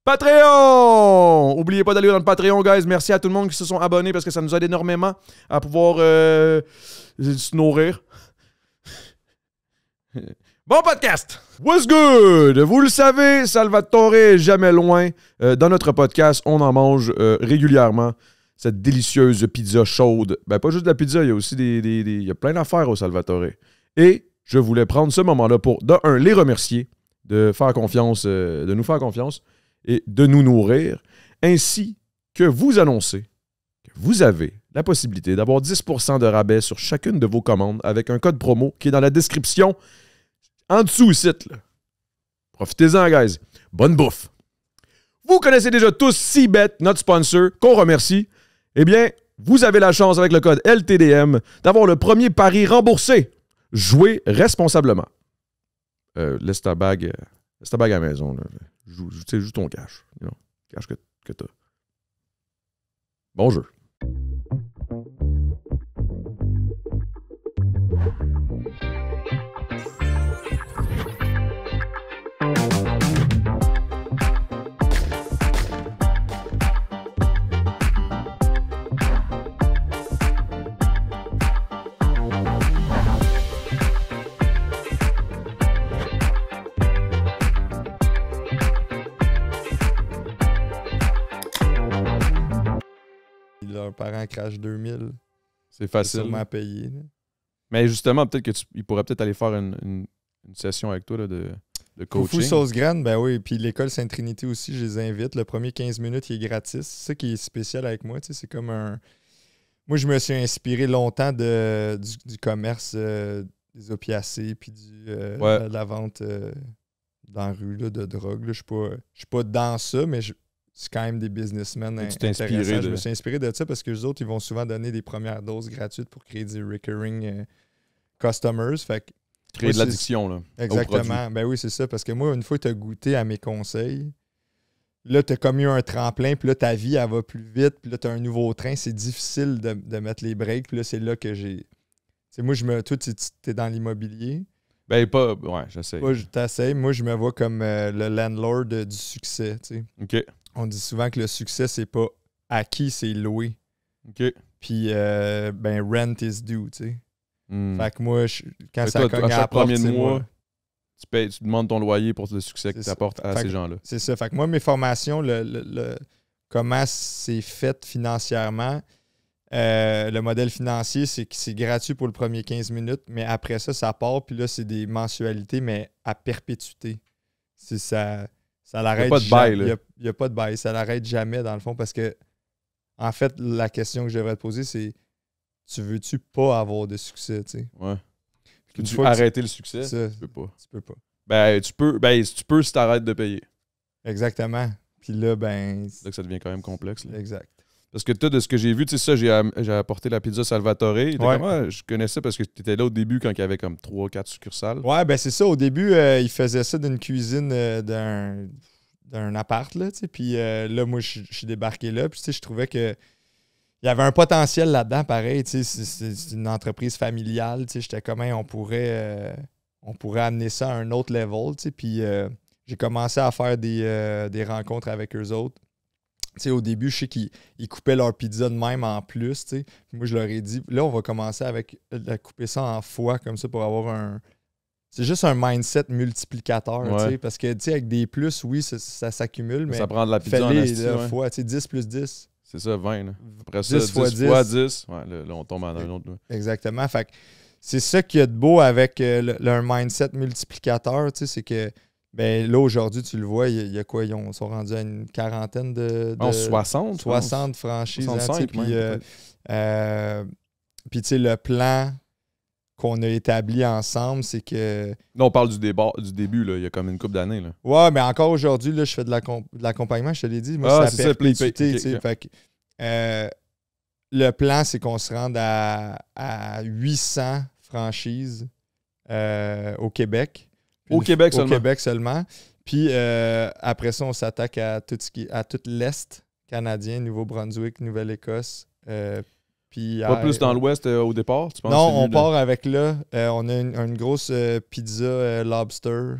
Patreon! Oubliez pas d'aller dans le Patreon, guys. Merci à tout le monde qui se sont abonnés parce que ça nous aide énormément à pouvoir se nourrir. Bon podcast! What's good? Vous le savez, Salvatore est jamais loin. Dans notre podcast, on en mange régulièrement. Cette délicieuse pizza chaude. Ben, pas juste de la pizza, il y a aussi il y a plein d'affaires au Salvatore. Et je voulais prendre ce moment-là pour, de un, les remercier, de faire confiance, de nous faire confiance et de nous nourrir, ainsi que vous annoncer que vous avez la possibilité d'avoir 10% de rabais sur chacune de vos commandes avec un code promo qui est dans la description en dessous ici. Profitez-en, guys. Bonne bouffe. Vous connaissez déjà tous Seabet, notre sponsor, qu'on remercie. Eh bien, vous avez la chance avec le code LTDM d'avoir le premier pari remboursé. Jouez responsablement. Laisse ta bague à la maison. Là. Joue ton cash. You know, cash que t'as. Bon jeu. Leurs parents crachent 2000. C'est facile. C'est sûrement à payer. Là. Mais justement, peut-être qu'ils pourraient peut-être aller faire une session avec toi là, de coaching. Foufou Sauce Grande, ben oui. Puis l'école Sainte-Trinité aussi, je les invite. Le premier 15 minutes, il est gratis. C'est ça qui est spécial avec moi. C'est comme un... Moi, je me suis inspiré longtemps du commerce des opiacés puis de la vente dans la rue là, de drogue. Là. Je suis pas dans ça, mais c'est quand même des businessmen intéressants. Je me suis inspiré de ça parce que les autres, ils vont souvent donner des premières doses gratuites pour créer des recurring customers. Fait que, créer de l'addiction, là. Exactement. Ben oui, c'est ça. Parce que moi, une fois que tu as goûté à mes conseils, là, tu as comme eu un tremplin, puis là, ta vie, elle va plus vite, puis là, tu as un nouveau train. C'est difficile de mettre les breaks, puis là, c'est là que j'ai... T'sais, moi, toi, tu es dans l'immobilier. Ben, pas... Ouais, j'essaie. T'essayes. Moi, je me vois comme le landlord du succès, tu sais. OK. On dit souvent que le succès, c'est pas acquis, c'est loué. OK. Puis, ben, rent is due, tu sais. Fait que moi, quand ça cogne à chaque premier mois, tu demandes ton loyer pour le succès que tu apportes à ces gens-là. C'est ça. Fait que moi, mes formations, comment c'est fait financièrement, le modèle financier, c'est que c'est gratuit pour le premier 15 minutes, mais après ça, ça part, puis là, c'est des mensualités, mais à perpétuité. C'est ça. Ça l'arrête jamais. Il n'y a pas de bail. Ça l'arrête jamais, dans le fond, parce que, en fait, la question que je devrais te poser, c'est tu veux-tu pas avoir de succès, tu sais? Ouais. Peux-tu arrêter le succès? Ça, tu peux pas. Tu peux pas. Ben, tu peux si t'arrêtes de payer. Exactement. Puis là, ben... C'est là que ça devient quand même complexe. Là. Exact. Parce que toi, de ce que j'ai vu, tu sais ça, j'ai apporté la pizza Salvatore. Je connaissais parce que tu étais là au début quand il y avait comme 3-4 succursales. Ouais, ben c'est ça. Au début, il faisait ça d'une cuisine d'un appart, là, tu sais. Puis là, moi, je suis débarqué là. Puis tu sais, je trouvais que il y avait un potentiel là-dedans, pareil. Tu sais, c'est une entreprise familiale. Tu sais, j'étais comme, on pourrait amener ça à un autre level, tu sais. Puis j'ai commencé à faire des rencontres avec eux autres. Tu sais, au début, je sais qu'ils coupaient leur pizza de même en plus, tu sais. Moi, je leur ai dit, là, on va commencer avec couper ça en fois, comme ça, pour avoir un... C'est juste un mindset multiplicateur, tu sais. Parce que, tu sais, avec des plus, oui, ça s'accumule, mais... Ça prend de la pizza en asti, fois, tu sais, 10 plus 10. C'est ça, 20, là. Après ça, 10 fois 10. Ouais, là, on tombe dans un autre. Là. Exactement. Fait que c'est ça qu'il y a de beau avec leur mindset multiplicateur, tu sais, c'est que... Ben là, aujourd'hui, tu le vois, il y a quoi? Ils sont rendus à une quarantaine de 60 franchises. 65, puis, tu sais, le plan qu'on a établi ensemble, c'est que... Là, on parle du début, là. Il y a comme une couple d'années. Là. Ouais, mais encore aujourd'hui, là, je fais de l'accompagnement, je te l'ai dit. Moi, c'est à perpétuité, tu sais. Fait que, le plan, c'est qu'on se rende à 800 franchises au Québec. Au Québec seulement. Puis après ça, on s'attaque à tout l'Est canadien, Nouveau-Brunswick, Nouvelle-Écosse. Pas plus dans l'Ouest au départ, tu penses? Non, on part avec là. On a une grosse pizza lobster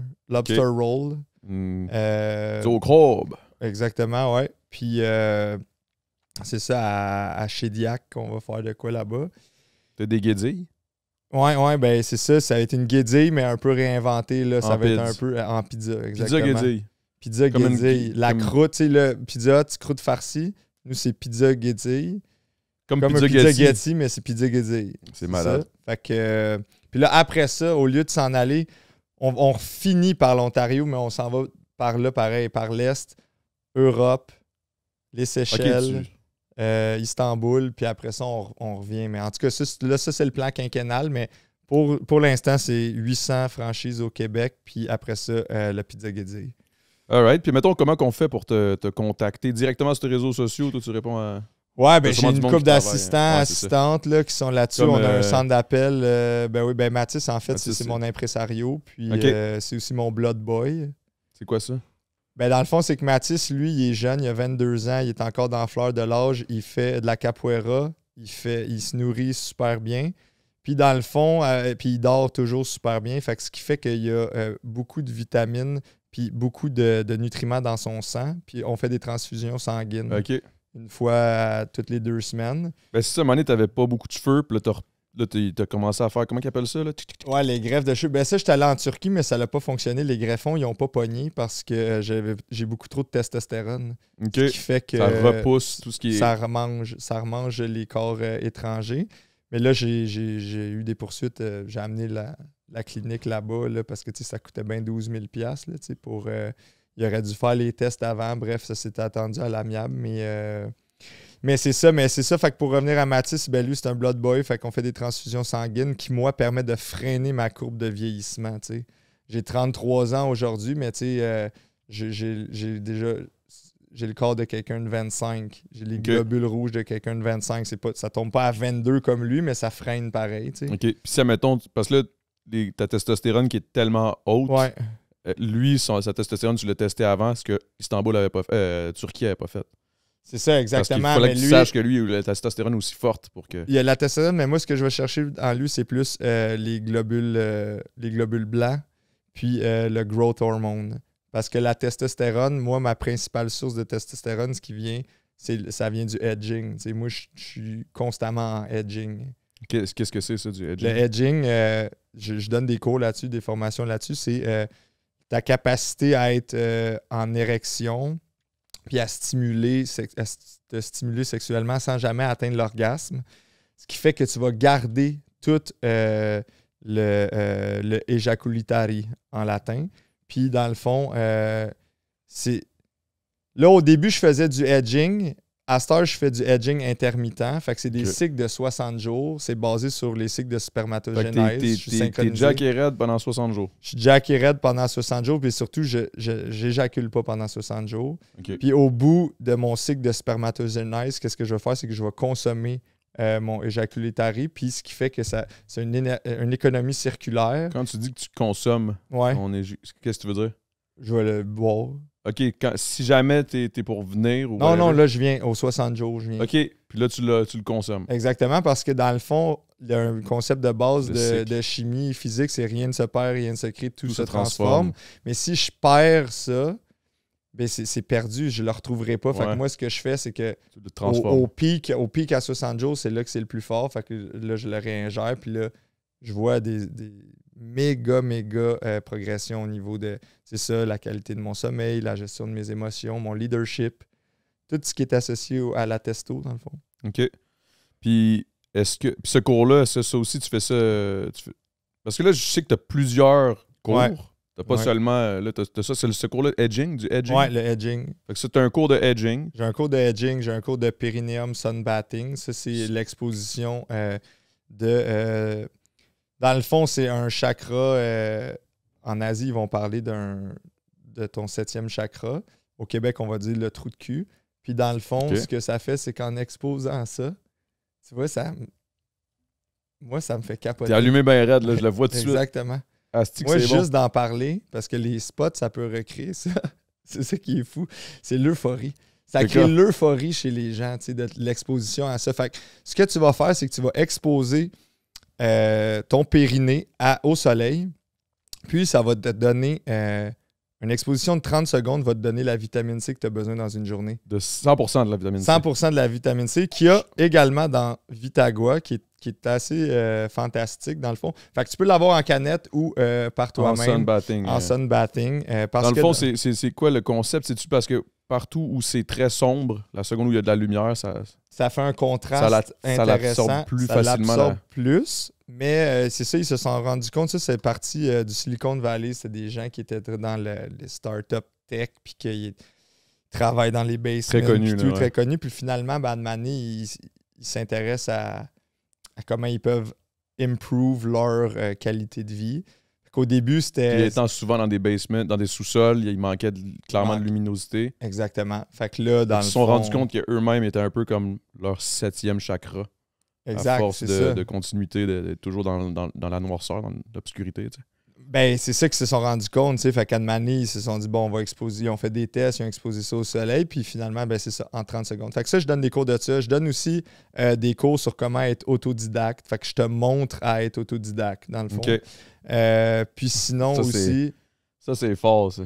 roll. C'est au crabe. Exactement, ouais. Puis c'est ça, à Chédiac qu'on va faire de quoi là-bas. T'as des guédilles? Ouais, ben c'est ça. Ça va être une guédille, mais un peu réinventée. Là. Ça va être un peu en pizza, exactement. Pizza guédille. Pizza guédille. La croûte, tu sais, le pizza, croûte farcie. Nous, c'est pizza guédille. Comme un pizza Getty, mais c'est pizza guédille. C'est malade. Ça. Fait que... puis là, après ça, au lieu de s'en aller, on finit par l'Ontario, mais on s'en va par là, pareil, par l'Est, Europe, les Seychelles, Istanbul, puis après ça, on revient. Mais en tout cas, ça c'est le plan quinquennal, mais pour l'instant, c'est 800 franchises au Québec, puis après ça, la pizza guédille. Alright. Puis mettons, comment qu'on fait pour te contacter directement sur tes réseaux sociaux? Toi, tu réponds à... Ouais, ben j'ai une couple d'assistants, assistantes là, qui sont là-dessus. Comme, on a un centre d'appel. Ben Mathis, en fait, c'est mon impresario. Puis c'est aussi mon blood boy. C'est quoi ça? Ben dans le fond, c'est que Mathis, lui, il est jeune, il a 22 ans, il est encore dans la fleur de l'âge, il fait de la capoeira, il se nourrit super bien. Puis dans le fond, puis il dort toujours super bien. Fait que ce qui fait qu'il y a beaucoup de vitamines puis beaucoup de nutriments dans son sang. Puis on fait des transfusions sanguines. OK. Une fois toutes les 2 semaines. Ben c'est ça, à un moment donné, t'avais pas beaucoup de cheveux, puis là, t'as commencé à faire, comment ils appellent ça, là? Ouais, les greffes de cheveux. Ben ça, j'étais allé en Turquie, mais ça n'a pas fonctionné. Les greffons, ils n'ont pas pogné parce que j'ai beaucoup trop de testostérone. OK. Ce qui fait que... Ça repousse tout ce qui est... Ça remange les corps étrangers. Mais là, j'ai eu des poursuites. J'ai amené la clinique là-bas là, parce que ça coûtait bien 12 000 $ là, pour... il aurait dû faire les tests avant. Bref, ça s'était attendu à l'amiable. Mais c'est ça. Fait que pour revenir à Mathis, ben lui, c'est un blood boy. Fait qu'on fait des transfusions sanguines qui, moi, permettent de freiner ma courbe de vieillissement. T'sais. J'ai 33 ans aujourd'hui, mais j'ai déjà... J'ai le corps de quelqu'un de 25. J'ai les globules rouges de quelqu'un de 25. Ça tombe pas à 22 comme lui, mais ça freine pareil. T'sais. OK. Puis ça, mettons, parce que là, ta testostérone qui est tellement haute... Ouais. Lui, sa testostérone, tu l'as testé avant, ce que Istanbul avait pas fait, Turquie n'avait pas fait. C'est ça, exactement. Parce qu'il fallait que tu saches que lui, la testostérone est aussi forte pour que... Il y a la testostérone, mais moi, ce que je vais chercher en lui, c'est plus les globules blancs, puis le growth hormone. Parce que la testostérone, moi, ma principale source de testostérone, ce qui vient, ça vient du hedging. T'sais, moi, je suis constamment en hedging. Qu'est-ce que c'est, ça, du hedging? Le hedging, je donne des cours là-dessus, des formations là-dessus, c'est... ta capacité à être en érection puis à te stimuler sexuellement sans jamais atteindre l'orgasme. Ce qui fait que tu vas garder tout le ejaculitari en latin. Puis dans le fond, c'est... Là, au début, je faisais du edging. À cette heure, je fais du edging intermittent. Fait que c'est des cycles de 60 jours. C'est basé sur les cycles de spermatogenèse. T'es jack et raide pendant 60 jours. Je suis jack et raide pendant 60 jours. Puis surtout, je n'éjacule pas pendant 60 jours. Okay. Puis au bout de mon cycle de spermatogenèse, qu'est-ce que je vais faire? C'est que je vais consommer mon ejaculatory. Puis ce qui fait que c'est une économie circulaire. Quand tu dis que tu consommes, qu'est-ce que tu veux dire? Je vais le boire. OK, si jamais t'es pour venir ou... Non, là, je viens aux 60 jours. Je viens. OK, puis là, tu le consommes. Exactement, parce que dans le fond, il y a un concept de base de chimie physique, c'est rien ne se perd, rien ne se crée, tout se transforme. Mais si je perds ça, ben c'est perdu, je ne le retrouverai pas. Fait que moi, ce que je fais, c'est que au pic à 60 jours, c'est là que c'est le plus fort. Fait que là, je le réingère, puis là, je vois des méga progression au niveau de, c'est ça, la qualité de mon sommeil, la gestion de mes émotions, mon leadership, tout ce qui est associé à la testo, dans le fond. OK. Puis, ce cours-là, ça aussi, tu fais ça... Parce que là, je sais que tu as plusieurs cours. Ouais. Tu n'as pas seulement... Là, t'as ça, c'est ce cours-là, edging, du edging? Oui, le edging. Fait que ça, tu as un cours de edging. J'ai un cours de edging, j'ai un cours de perineum sunbathing. Ça, c'est l'exposition de... dans le fond, c'est un chakra. En Asie, ils vont parler de ton 7e chakra. Au Québec, on va dire le trou de cul. Puis dans le fond, ce que ça fait, c'est qu'en exposant ça, tu vois, moi, ça me fait capoter. T'es allumé bien raide, là, je le vois tout de suite. Exactement. Moi, juste d'en parler, parce que les spots, ça peut recréer ça. C'est ça qui est fou. C'est l'euphorie. Ça crée l'euphorie chez les gens, tu sais, de l'exposition à ça. Fait que ce que tu vas faire, c'est que tu vas exposer ton périnée au soleil. Puis, ça va te donner un Une exposition de 30 secondes va te donner la vitamine C que tu as besoin dans une journée. De 100% de la vitamine C. 100% de la vitamine C, qu'il y a également dans Vitagua, qui est assez fantastique dans le fond. Fait que tu peux l'avoir en canette ou par toi-même. En sunbathing. En sunbathing. Dans le fond, c'est quoi le concept? C'est-tu parce que partout où c'est très sombre, la seconde où il y a de la lumière, ça fait un contraste ça l'absorbe plus facilement. Ça l'absorbe plus. Mais c'est ça, ils se sont rendus compte. Ça, c'est parti du Silicon Valley. C'est des gens qui étaient dans les startups tech puis qui travaillent dans les basements. Très connus. Très connus. Puis finalement, Badmani, ils s'intéressent à comment ils peuvent improve leur qualité de vie. Au début, c'était... Puis étant souvent dans des basements, dans des sous-sols, il manquait clairement de luminosité. Exactement. Fait que là, dans ils se sont rendus compte qu'eux-mêmes étaient un peu comme leur 7e chakra. Exact, à force de continuité, d'être toujours dans la noirceur, dans l'obscurité. Tu sais. Ben, c'est ça qu'ils se sont rendus compte. Fait qu'à Mani, ils se sont dit, bon, on va exposer. Ils ont fait des tests, ils ont exposé ça au soleil, puis finalement, ben, c'est ça, en 30 secondes. Fait que ça, je donne des cours de ça. Je donne aussi des cours sur comment être autodidacte. Fait que je te montre à être autodidacte, dans le fond. Okay. Puis sinon ça, aussi... Ça, c'est fort, ça.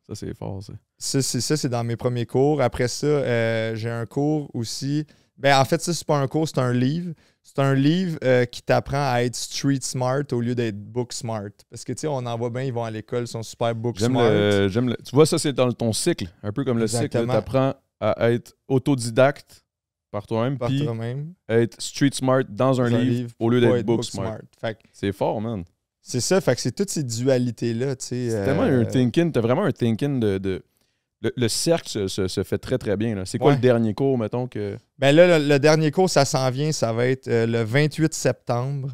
Ça, c'est fort, ça. Ça, c'est dans mes premiers cours. Après ça, j'ai un cours aussi... Ben, en fait, ça, c'est pas un cours, c'est un livre. C'est un livre qui t'apprend à être street smart au lieu d'être book smart. Parce que, tu sais, on en voit bien, ils vont à l'école, ils sont super book smart. Tu vois, ça, c'est dans ton cycle. Un peu comme le cycle. Tu apprends à être autodidacte par toi-même. Puis être street smart dans un livre au lieu d'être book smart. C'est fort, man. C'est ça. Fait que c'est toutes ces dualités-là, tu sais. C'est tellement un thinking. T'as vraiment un thinking de... Le cercle se fait très, très bien. C'est quoi le dernier cours, mettons que... Ben là, le dernier cours, ça s'en vient. Ça va être le 28 septembre.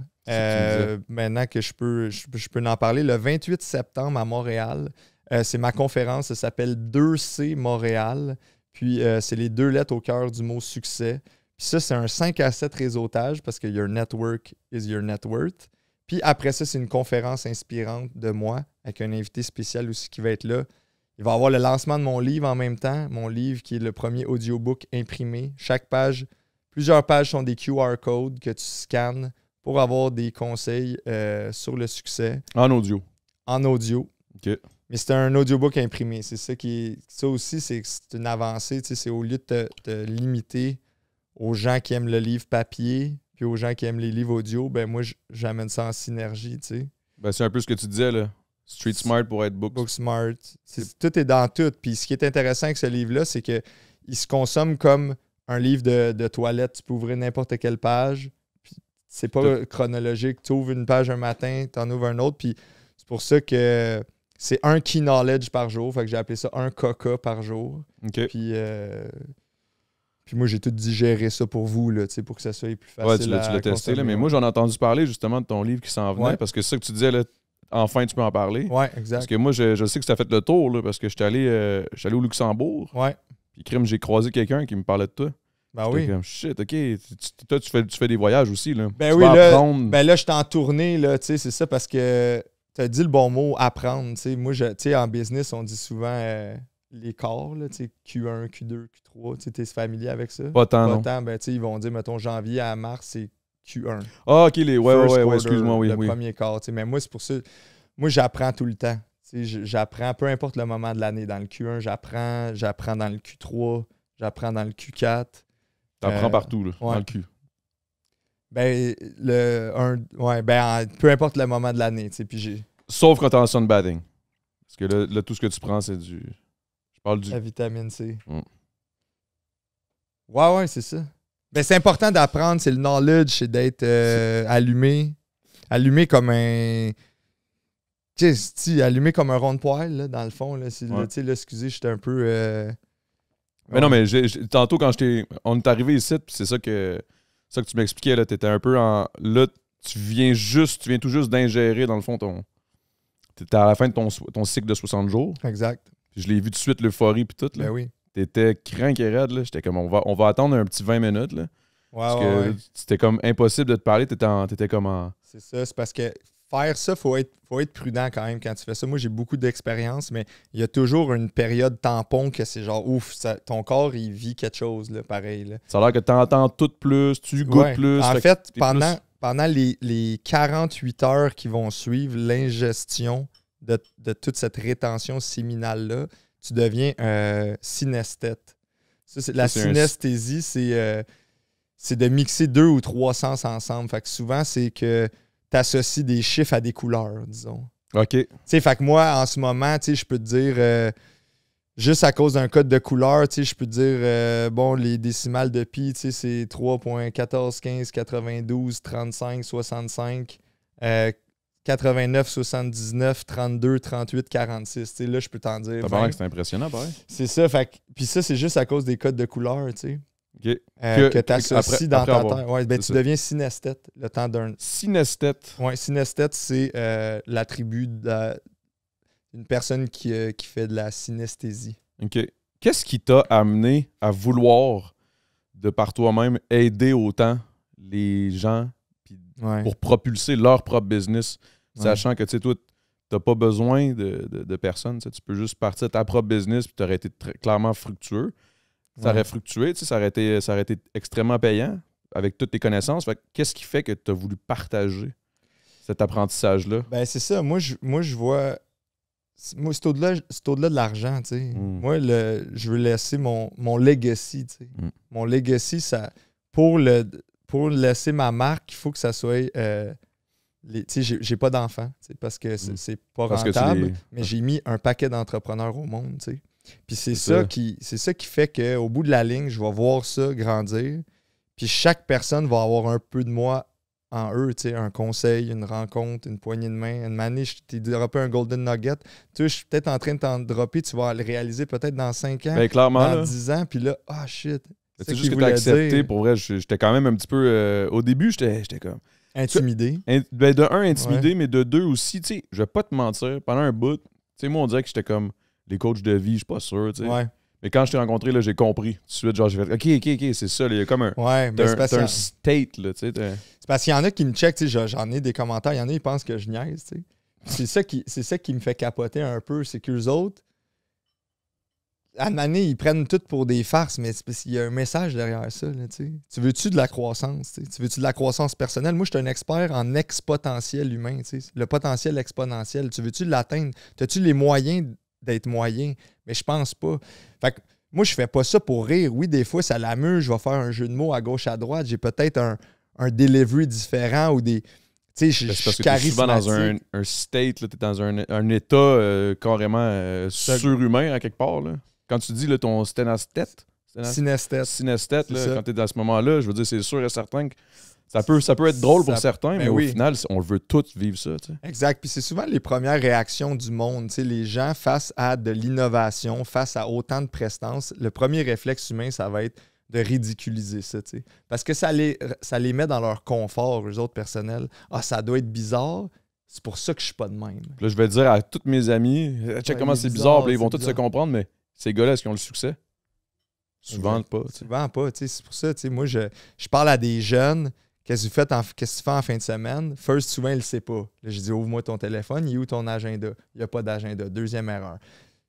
Maintenant que je peux en parler. Le 28 septembre à Montréal, c'est ma conférence. Ça s'appelle 2C Montréal. Puis, c'est les 2 lettres au cœur du mot succès. Puis ça, c'est un 5 à 7 réseautage parce que your network is your net worth. Puis après ça, c'est une conférence inspirante de moi avec un invité spécial aussi qui va être là. Il va y avoir le lancement de mon livre en même temps. Mon livre qui est le premier audiobook imprimé. Chaque page, plusieurs pages sont des QR codes que tu scannes pour avoir des conseils sur le succès. En audio. En audio. OK. Mais c'est un audiobook imprimé. C'est ça qui est. Ça aussi, c'est une avancée. Tu sais, c'est au lieu de te limiter aux gens qui aiment le livre papier puis aux gens qui aiment les livres audio, ben moi, j'amène ça en synergie, tu sais. Ben, c'est un peu ce que tu disais, là. Street smart pour être book smart. Tout est dans tout. Puis ce qui est intéressant avec ce livre-là, c'est qu'il se consomme comme un livre de toilette. Tu peux ouvrir n'importe quelle page. Puis c'est pas chronologique. Tu ouvres une page un matin, tu en ouvres un autre. Puis c'est pour ça que c'est un key knowledge par jour. Fait que j'ai appelé ça un coca par jour. OK. Puis moi, j'ai tout digéré ça pour vous, là, pour que ça soit plus facile. Ouais, tu l'as testé, là, mais moi, j'en ai entendu parler justement de ton livre qui s'en venait. Parce que c'est ça que tu disais, là. Enfin, tu peux en parler. Oui, exact. Parce que moi, je sais que ça a fait le tour, là, parce que j'étais allé au Luxembourg. Ouais. Puis, crime, j'ai croisé quelqu'un qui me parlait de toi. Ben oui. Comme, shit, OK. Toi, tu fais des voyages aussi, là. Ben oui, là, je suis en tournée, là, tu sais, c'est ça, parce que tu as dit le bon mot, apprendre. Tu sais, moi, tu sais, en business, on dit souvent les corps, là, tu sais, Q1, Q2, Q3. Tu es familier avec ça? Pas tant, non. Ben, tu sais, ils vont dire, mettons, janvier à mars, c'est Q1. Ah, OK, ouais, excuse-moi, oui. Le premier quart. Mais moi, c'est pour ça. Moi, j'apprends tout le temps. J'apprends peu importe le moment de l'année. Dans le Q1, j'apprends dans le Q3, j'apprends dans le Q4. T'apprends partout, là, dans le Q. Ben, peu importe le moment de l'année. Sauf quand t'es en sunbathing. Parce que là, tout ce que tu prends, c'est du... Je parle du... La vitamine C. Ouais, c'est ça. Ben, c'est important d'apprendre, c'est le knowledge, c'est d'être allumé. Allumé comme un... Tu sais, allumé comme un rond de poêle, là, dans le fond. Là, là, excusez, j'étais un peu... Mais non, mais tantôt, quand on est arrivé ici, puis c'est ça que tu m'expliquais, là, t'étais un peu en... Là, tu viens tout juste d'ingérer, dans le fond, t'étais à la fin de ton cycle de 60 jours. Exact. Puis je l'ai vu tout de suite, l'euphorie, puis tout, là. Ben oui. T'étais crank et raide, là. J'étais comme, on va attendre un petit 20 minutes, là. Parce que c'était comme impossible de te parler, t'étais comme en... C'est ça, c'est parce que faire ça, faut être prudent quand même quand tu fais ça. Moi, j'ai beaucoup d'expérience, mais il y a toujours une période tampon que c'est genre, ouf, ton corps, il vit quelque chose, là, pareil. Là. Ça a l'air que tu entends tout plus, tu goûtes plus. En fait, pendant les 48 heures qui vont suivre l'ingestion de toute cette rétention séminale-là, tu deviens synesthète. La synesthésie, c'est de mixer 2 ou 3 sens ensemble. Fait que souvent, c'est que tu associes des chiffres à des couleurs, disons. OK. Tu sais, fait que moi, en ce moment, tu sais, je peux te dire, juste à cause d'un code de couleur, tu sais, je peux te dire, bon, les décimales de pi, tu sais, c'est 3.14, 15, 92, 35, 65, 89, 79, 32, 38, 46. Tu sais, là, je peux t'en dire. C'est impressionnant, pareil. C'est ça. Fait que, puis ça, c'est juste à cause des codes de couleur, tu sais. OK. Que tu associes dans ta tête. Ouais, ben, tu deviens synesthète le temps d'un. Synesthète. Oui, synesthète, c'est l'attribut d'une personne qui fait de la synesthésie. OK. Qu'est-ce qui t'a amené à vouloir, de par toi-même, aider autant les gens pour propulser leur propre business, sachant que, tu sais, toi, t'as pas besoin de personne. Tu peux juste partir de ta propre business puis tu aurais été clairement fructueux. Ça aurait fluctué, tu sais, ça aurait été extrêmement payant avec toutes tes connaissances. Fait qu'est-ce qui fait que tu as voulu partager cet apprentissage-là? Ben, c'est ça. Moi, je vois... Moi, c'est au-delà de l'argent, tu sais. Moi, je veux laisser mon legacy, tu sais. Mon legacy, ça... Pour laisser ma marque, il faut que ça soit... tu sais, j'ai pas d'enfants, parce que c'est pas rentable, mais j'ai mis un paquet d'entrepreneurs au monde, tu sais. Puis c'est ça qui fait qu'au bout de la ligne, je vais voir ça grandir. Puis chaque personne va avoir un peu de moi en eux, tu sais, un conseil, une rencontre, une poignée de main. Une manée, je t'ai droppé un Golden Nugget. Tu sais, je suis peut-être en train de t'en dropper, tu vas le réaliser peut-être dans 5 ans, ben, clairement, dans 10 ans, puis là, shit. C'est juste que tu as accepté. Pour vrai, j'étais quand même un petit peu... au début, j'étais comme... Intimidé. Ben, de un, intimidé, mais de deux aussi, tu sais, je vais pas te mentir, pendant un bout, tu sais, moi, on dirait que j'étais comme... Les coachs de vie, je suis pas sûr, tu sais. Ouais. Mais quand je t'ai rencontré, là, j'ai compris. Tout de suite, genre, j'ai fait OK, c'est ça. Il y a comme un, t'as un state, là, tu sais. C'est parce qu'il y en a qui me checkent, tu sais, j'en ai des commentaires, il y en a qui pensent que je niaise, tu sais. C'est ça qui me fait capoter un peu, c'est qu'eux autres, à une année, ils prennent tout pour des farces, mais c'est parce qu'il y a un message derrière ça, là, tu sais. Tu veux-tu de la croissance, tu sais? Tu veux-tu de la croissance personnelle? Moi, je suis un expert en exponentiel humain, tu sais. Le potentiel exponentiel, tu veux-tu l'atteindre? As-tu les moyens d'être moyen, mais je pense pas. Fait que moi, je fais pas ça pour rire. Oui, des fois, ça l'amuse, je vais faire un jeu de mots à gauche, à droite. J'ai peut-être un delivery différent ou des... Tu sais, je suis charismatique. Tu es souvent dans un state, tu es dans un état carrément surhumain, à quelque part. Là. Quand tu dis là, ton synesthète, là, quand tu es dans ce moment-là, je veux dire, c'est sûr et certain que ça peut être drôle pour certains, mais au final, on veut tous vivre ça. T'sais. Exact. Puis c'est souvent les premières réactions du monde. T'sais, les gens, face à de l'innovation, face à autant de prestance, le premier réflexe humain, ça va être de ridiculiser ça. T'sais. Parce que ça les met dans leur confort, eux autres personnels. Ah, ça doit être bizarre. C'est pour ça que je suis pas de même. Là, je vais dire à tous mes amis, check comment c'est bizarre. Là, ils vont tous se comprendre, mais ces gars-là, est-ce qu'ils ont le succès? Souvent pas. T'sais. Souvent pas. C'est pour ça, moi, je parle à des jeunes. Qu'est-ce que tu fais en fin de semaine? First, souvent, il ne le sait pas. Là, je dis, ouvre-moi ton téléphone, il est où ton agenda? Il n'y a pas d'agenda. Deuxième erreur.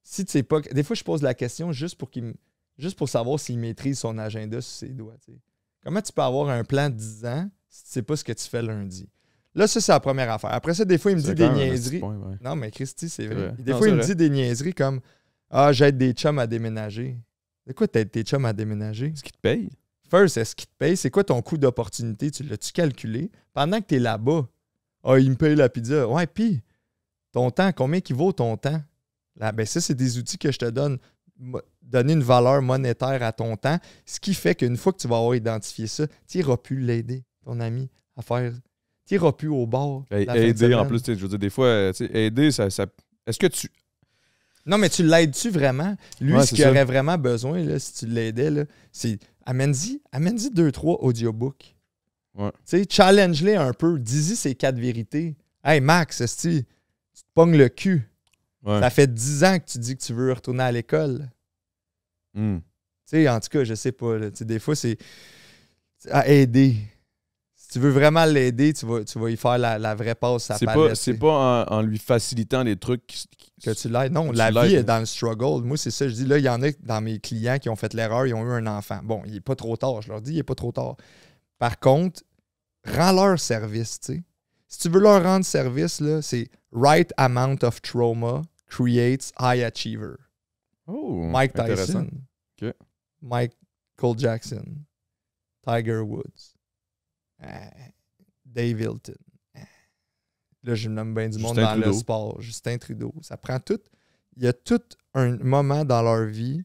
Si tu sais pas. Des fois, je pose la question juste pour savoir s'il maîtrise son agenda sur ses doigts. T'sais. Comment tu peux avoir un plan de 10 ans si tu ne sais pas ce que tu fais lundi? Là, ça, c'est la première affaire. Après ça, des fois, il me dit des niaiseries. Non, mais Christy, c'est vrai. Des fois, il me dit des niaiseries comme j'aide des chums à déménager. C'est quoi t'aides tes chums à déménager? Est-ce qu'ils te payent? First, est-ce qu'il te paye? C'est quoi ton coût d'opportunité? Tu l'as-tu calculé? Pendant que tu es là-bas, il me paye la pizza. Ouais, puis, ton temps, combien qu'il vaut ton temps? Là, ben ça, c'est des outils que je te donne. Donner une valeur monétaire à ton temps, ce qui fait qu'une fois que tu vas avoir identifié ça, tu n'iras plus l'aider, ton ami, à faire... Tu n'iras plus au bar. Aider, en plus, je veux dire, des fois, aider, ça... Est-ce que tu... Non, mais tu l'aides-tu vraiment? Lui, ce qu'il aurait vraiment besoin, là, si tu l'aidais, là, c'est... Amène-y 2-3 audiobooks. Ouais. Tu sais, challenge-les un peu. Dis-y ces 4 vérités. Hey, Max, tu te pognes le cul. Ouais. Ça fait 10 ans que tu dis que tu veux retourner à l'école. Tu sais, en tout cas, je sais pas. Là, des fois, c'est à aider. Si tu veux vraiment l'aider, tu vas y faire la vraie passe à palette. C'est pas en lui facilitant des trucs que tu l'aides. Non, la vie est dans le struggle. Moi, c'est ça. Je dis, là, il y en a dans mes clients qui ont fait l'erreur, ils ont eu un enfant. Bon, il n'est pas trop tard. Je leur dis, il n'est pas trop tard. Par contre, rends leur service, tu sais. Si tu veux leur rendre service, là, c'est right amount of trauma creates high achiever. Oh, Mike Tyson. OK. Michael Jackson. Tiger Woods. Dave Hilton. Là, je nomme bien du monde Justin dans Trudeau. le sport. Justin Trudeau. Ça prend tout. Il y a tout un moment dans leur vie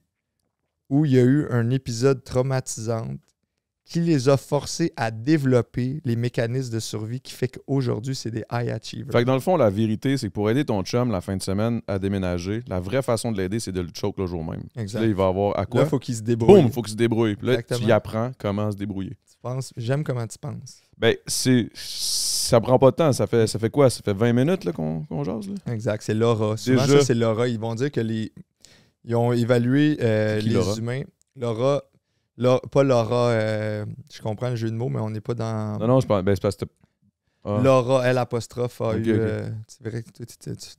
où il y a eu un épisode traumatisant qui les a forcés à développer les mécanismes de survie qui fait qu'aujourd'hui, c'est des high achievers. Fait que dans le fond, la vérité, c'est que pour aider ton chum la fin de semaine à déménager, la vraie façon de l'aider, c'est de le choke le jour même. Exact. Là, il va avoir à quoi? Là, il faut qu'il se débrouille. Boum, il faut qu'il se débrouille. Puis là, Exactement. tu y apprends comment se débrouiller. J'aime comment tu penses. Ben, ça prend pas de temps. Ça fait quoi? Ça fait 20 minutes là, qu'on jase? Là? Exact, c'est l'aura. Souvent, Déjà. ça, c'est l'aura. Ils vont dire que ils ont évalué qui, les l'aura? humains. L'aura, pas l'aura, je comprends le jeu de mots, mais on n'est pas dans... Non, c'est parce que ah. L'aura, L apostrophe, a Ok, eu... ok. c'est vrai que toi,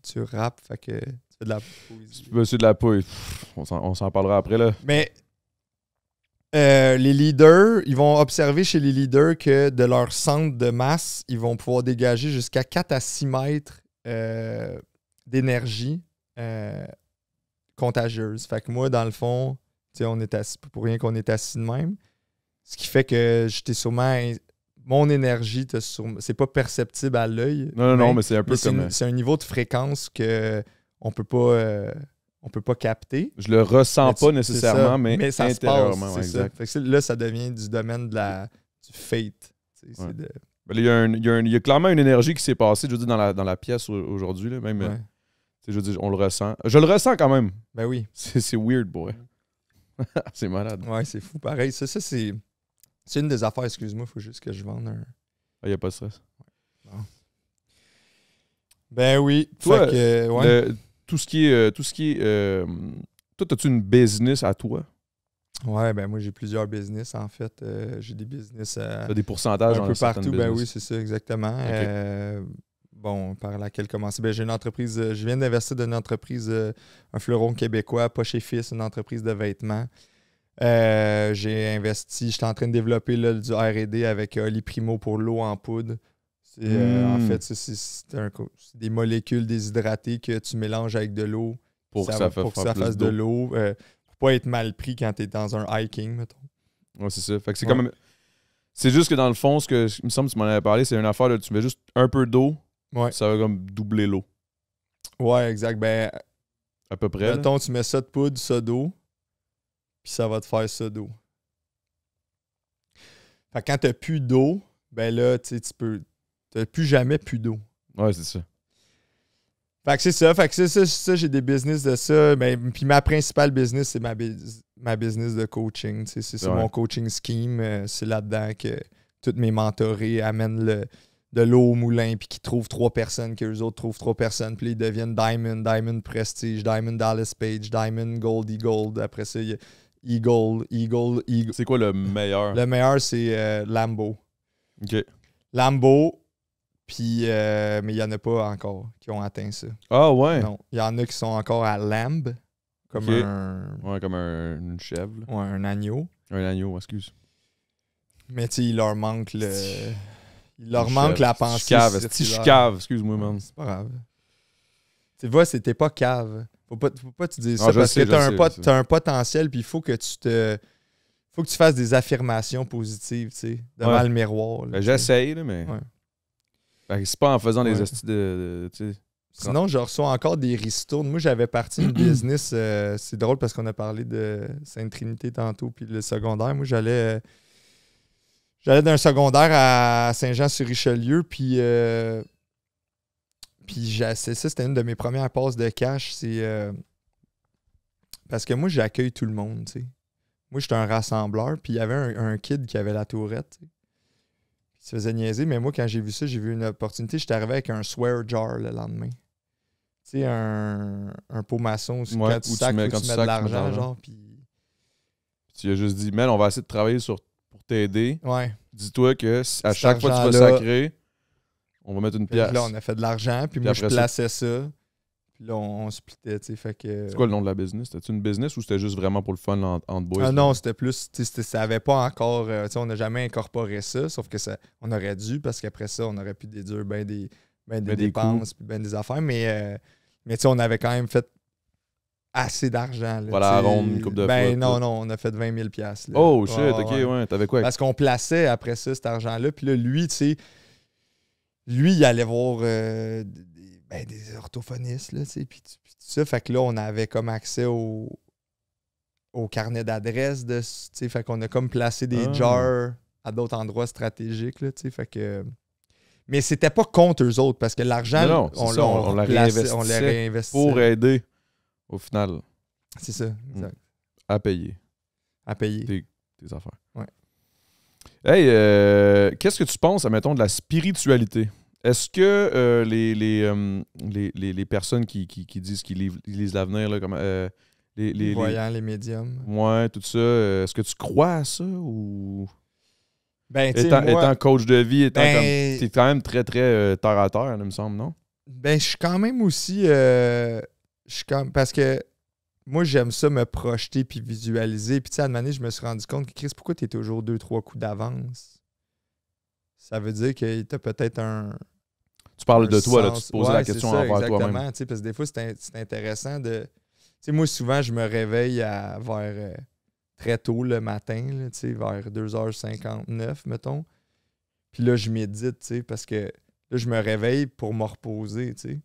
tu rappes, fait que tu fais de la poésie. C'est de la pouille. Pff, on s'en parlera après, là. Mais les leaders, ils vont observer chez les leaders que de leur centre de masse, ils vont pouvoir dégager jusqu'à 4 à 6 mètres d'énergie contagieuse. Fait que moi, dans le fond, on est assis, pour rien qu'on est assis de même. Ce qui fait que j'étais sûrement... Mon énergie, c'est pas perceptible à l'œil. Non, mais c'est un peu mais comme... c'est un niveau de fréquence qu'on peut pas capter. Je le ressens Mais pas nécessairement, ça, mais ça se passe, intérieurement. c'est Ouais, ça. exact. Fait que là, ça devient du domaine du fate. C'est Ouais. de- Ben, il y a clairement une énergie qui s'est passée, je veux dire, dans la pièce aujourd'hui. Là, même, ouais. je veux dire, on le ressent. Je le ressens quand même. Ben oui. C'est weird, boy. C'est malade. Ouais, c'est fou. Pareil, ça c'est une des affaires, excuse-moi, il faut juste que je vende un... Il n'y a pas de stress. Ben oui. Toi, fait que, ouais. tout ce qui est... toi, as-tu une business à toi? Ouais, ben moi, j'ai plusieurs business, en fait. J'ai des business T'as des pourcentages un dans peu certaines partout. Ben business? oui, c'est ça, exactement. Bon, par laquelle commencer? Ben, j'ai une entreprise, je viens d'investir dans une entreprise, un fleuron québécois, Poche et Fils, une entreprise de vêtements. J'ai investi, j'étais en train de développer là, du R&D avec Oli Primo pour l'eau en poudre. En fait, c'est des molécules déshydratées que tu mélanges avec de l'eau Pour que ça fasse de l'eau. Pour pas être mal pris quand tu es dans un hiking, mettons. Ouais, c'est ça. Fait que c'est Ouais. comme... C'est juste que dans le fond, il me semble que tu m'en avais parlé, c'est une affaire, là, tu mets juste un peu d'eau, Ouais. ça va comme doubler l'eau. Ouais, exact. Ben, À peu près. là. mettons, tu mets ça de poudre, ça d'eau, puis ça va te faire ça d'eau. Fait que quand t'as plus d'eau, ben là, tu sais, t'as plus jamais plus d'eau. Ouais, c'est ça. Fait que c'est ça. Fait que c'est ça, j'ai des business de ça. Ben, puis ma principale business, c'est ma business de coaching. Tu sais, c'est Ouais. mon coaching scheme. C'est là-dedans que tous mes mentorés amènent de l'eau au moulin, puis qu'ils trouvent 3 personnes, qu'eux autres trouvent 3 personnes. Puis là, ils deviennent Diamond Prestige, Diamond Dallas Page, Diamond Goldie Gold. Après ça, il y a Eagle. C'est quoi le meilleur? Le meilleur, c'est Lambo. OK. Lambo, puis mais il n'y en a pas encore qui ont atteint ça. Ah ouais? Non, il y en a qui sont encore à Lamb, comme Ok. un, Ouais, comme une chèvre. là. ouais, un agneau. Un agneau, excuse. Mais tu sais, il leur manque Une manque chèvre. la Si pensée. je cave, si je circulaire. cave, excuse-moi, man. C'est pas grave. Tu vois, c'était pas cave. Faut pas te dire ça Ah, je parce sais, que je sais. t'as un potentiel, puis il faut que tu fasses des affirmations positives, tu sais, devant Ouais. le miroir. là, Ben, tu sais. j'essaye, là, mais... Ouais. Ben, c'est pas en faisant des Ouais. hosties de tu sais... Sinon, je reçois encore des ristournes. Moi, j'avais parti une business. C'est drôle parce qu'on a parlé de Sainte-Trinité tantôt, puis le secondaire. Moi, j'allais d'un secondaire à Saint-Jean-sur-Richelieu, puis c'est ça, c'était une de mes premières passes de cash. C'est parce que moi, j'accueille tout le monde, tu sais. Moi, j'étais un rassembleur, puis il y avait un kid qui avait la tourette, tu sais. Il se faisait niaiser, mais moi, quand j'ai vu ça, j'ai vu une opportunité. J'étais arrivé avec un swear jar le lendemain. Tu sais, un pot maçon où Ouais, quand tu où tu sacs, mets- faut quand que tu tu mets de sacs, tu mets de l'argent, l'argent. genre, puis... Tu as juste dit, man, on va essayer de travailler pour t'aider. Ouais. Dis-toi que à Cet chaque fois que tu vas argent-là- sacrer, on va mettre une Puis là, pièce. on a fait de l'argent, puis Puis moi, je après ça- plaçais ça. Puis Puis là, on splittait, tu sais, fait que... C'est quoi le nom de la business? C'était-tu une business ou c'était juste vraiment pour le fun entre boys? Ah non, c'était plus, tu sais, ça avait pas encore, tu sais, on n'a jamais incorporé ça, sauf que ça, on aurait dû, parce qu'après ça, on aurait pu déduire des dépenses, puis ben des affaires, mais tu sais, on avait quand même fait assez d'argent. Là, Voilà, ronde, une coupe de fois. Non, on a fait 20 000 $. Là. Oh shit, ok, ouais. T'avais quoi? Parce qu'on plaçait après ça, cet argent-là, puis là, lui, tu sais, il allait voir des orthophonistes, là, tu sais, puis tout ça, fait que là, on avait comme accès au carnet d'adresses, tu sais, fait qu'on a comme placé des jars à d'autres endroits stratégiques, là, tu sais, fait que... Mais c'était pas contre eux autres, parce que l'argent, on l'a réinvesti pour aider, au final. C'est ça, exact. À payer. À payer. Tes affaires. Ouais. Hey, qu'est-ce que tu penses, admettons, de la spiritualité? Est-ce que les personnes qui disent qu'ils lisent l'avenir, là, comme... les voyants, les médiums. Ouais, tout ça. Est-ce que tu crois à ça ou... Ben, étant coach de vie, t'es quand même très, très terre à terre, il me semble, non? Ben, je suis quand même aussi... parce que moi, j'aime ça me projeter puis visualiser. Puis, tu sais, à un moment donné, je me suis rendu compte que, Chris, pourquoi t'es toujours 2-3 coups d'avance? Ça veut dire que t'as peut-être un... Tu parles de toi, là, tu te poses la question envers toi-même. Exactement, tu sais, parce que des fois, c'est intéressant de... Tu sais, moi, souvent, je me réveille vers très tôt le matin, là, tu sais, vers 2h59, mettons. Puis là, je médite, tu sais, parce que là, je me réveille pour me reposer, tu sais.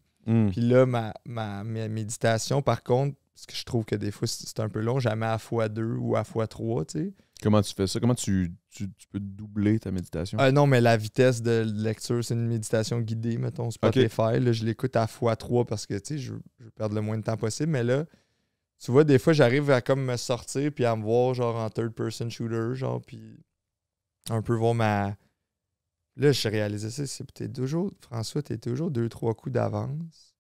Puis là, ma méditation, par contre, parce que je trouve que des fois, c'est un peu long, jamais à x2 ou à x3, tu sais. Comment tu fais ça? Comment tu peux doubler ta méditation? Non, mais la vitesse de lecture, c'est une méditation guidée, mettons, Spotify. Okay. Là, je l'écoute à x3 parce que, tu sais, je veux perdre le moins de temps possible. Mais là, tu vois, des fois, j'arrive à comme me sortir puis à me voir, genre, en third-person shooter, genre, puis un peu voir ma... Là, je réalisais ça, François, t'es toujours 2-3 coups d'avance.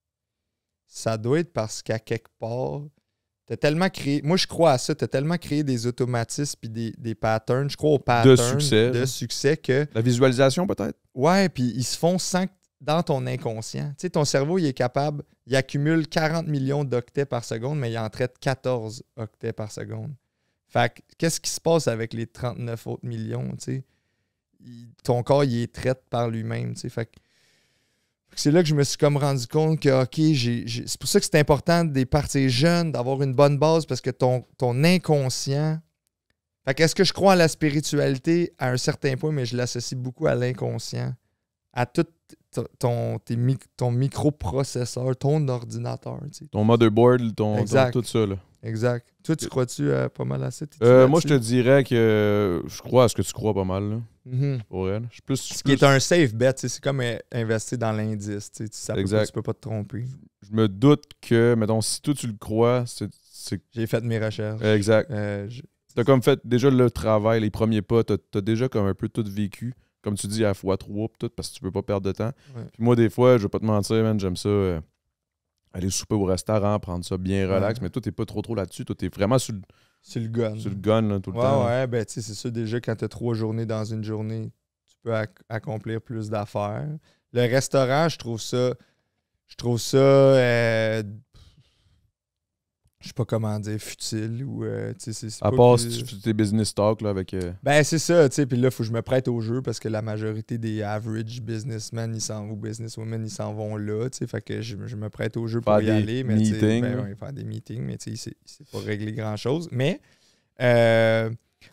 Ça doit être parce qu'à quelque part... T'as tellement créé... Moi, je crois à ça. T'as tellement créé des automatismes puis des patterns. Je crois aux patterns de succès que... La visualisation, peut-être? Ouais, puis ils se font dans ton inconscient. Tu sais, ton cerveau, il est capable... Il accumule 40 millions d'octets par seconde, mais il en traite 14 octets par seconde. Fait que, qu'est-ce qui se passe avec les 39 autres millions, tu sais? Ton corps, il est traite par lui-même, tu sais. Fait que c'est là que je me suis comme rendu compte que, OK, c'est pour ça que c'est important de partir jeune, d'avoir une bonne base, parce que ton inconscient... Fait qu'est-ce que je crois à la spiritualité à un certain point, mais je l'associe beaucoup à l'inconscient, à tout ton microprocesseur, ton ordinateur. Tu sais. Ton motherboard, ton tout ça. Là. Exact. Toi, tu crois-tu pas mal à ça? Moi, je te dirais que je crois à ce que tu crois pas mal. Là. Pour elle. Ce qui est un safe bet, c'est comme investir dans l'indice. Tu peux pas te tromper. Je me doute que, mettons, si toi tu le crois, c'est... J'ai fait mes recherches. Exact. T'as comme fait déjà le travail, les premiers pas, t'as déjà comme un peu tout vécu. Comme tu dis, à x3 tout, parce que tu peux pas perdre de temps. Ouais. Puis moi, des fois, je vais pas te mentir, man, j'aime ça aller souper au restaurant, prendre ça bien relax, mais toi, t'es pas trop là-dessus. Toi, t'es vraiment sur le gun. Sur le gun, là, tout le temps. Ouais, ben, tu sais, c'est ça, déjà, quand t'as 3 journées dans une journée, tu peux accomplir plus d'affaires. Le restaurant, je trouve ça... je sais pas comment dire, futile ou c'est à part si tu fais tes business talk là avec ben c'est ça, tu sais, puis là il faut que je me prête au jeu parce que la majorité des average businessmen ou businesswomen ils s'en vont là, tu sais, fait que je me prête au jeu pour y aller, mais faire des meetings, mais tu sais c'est pas régler grand-chose, mais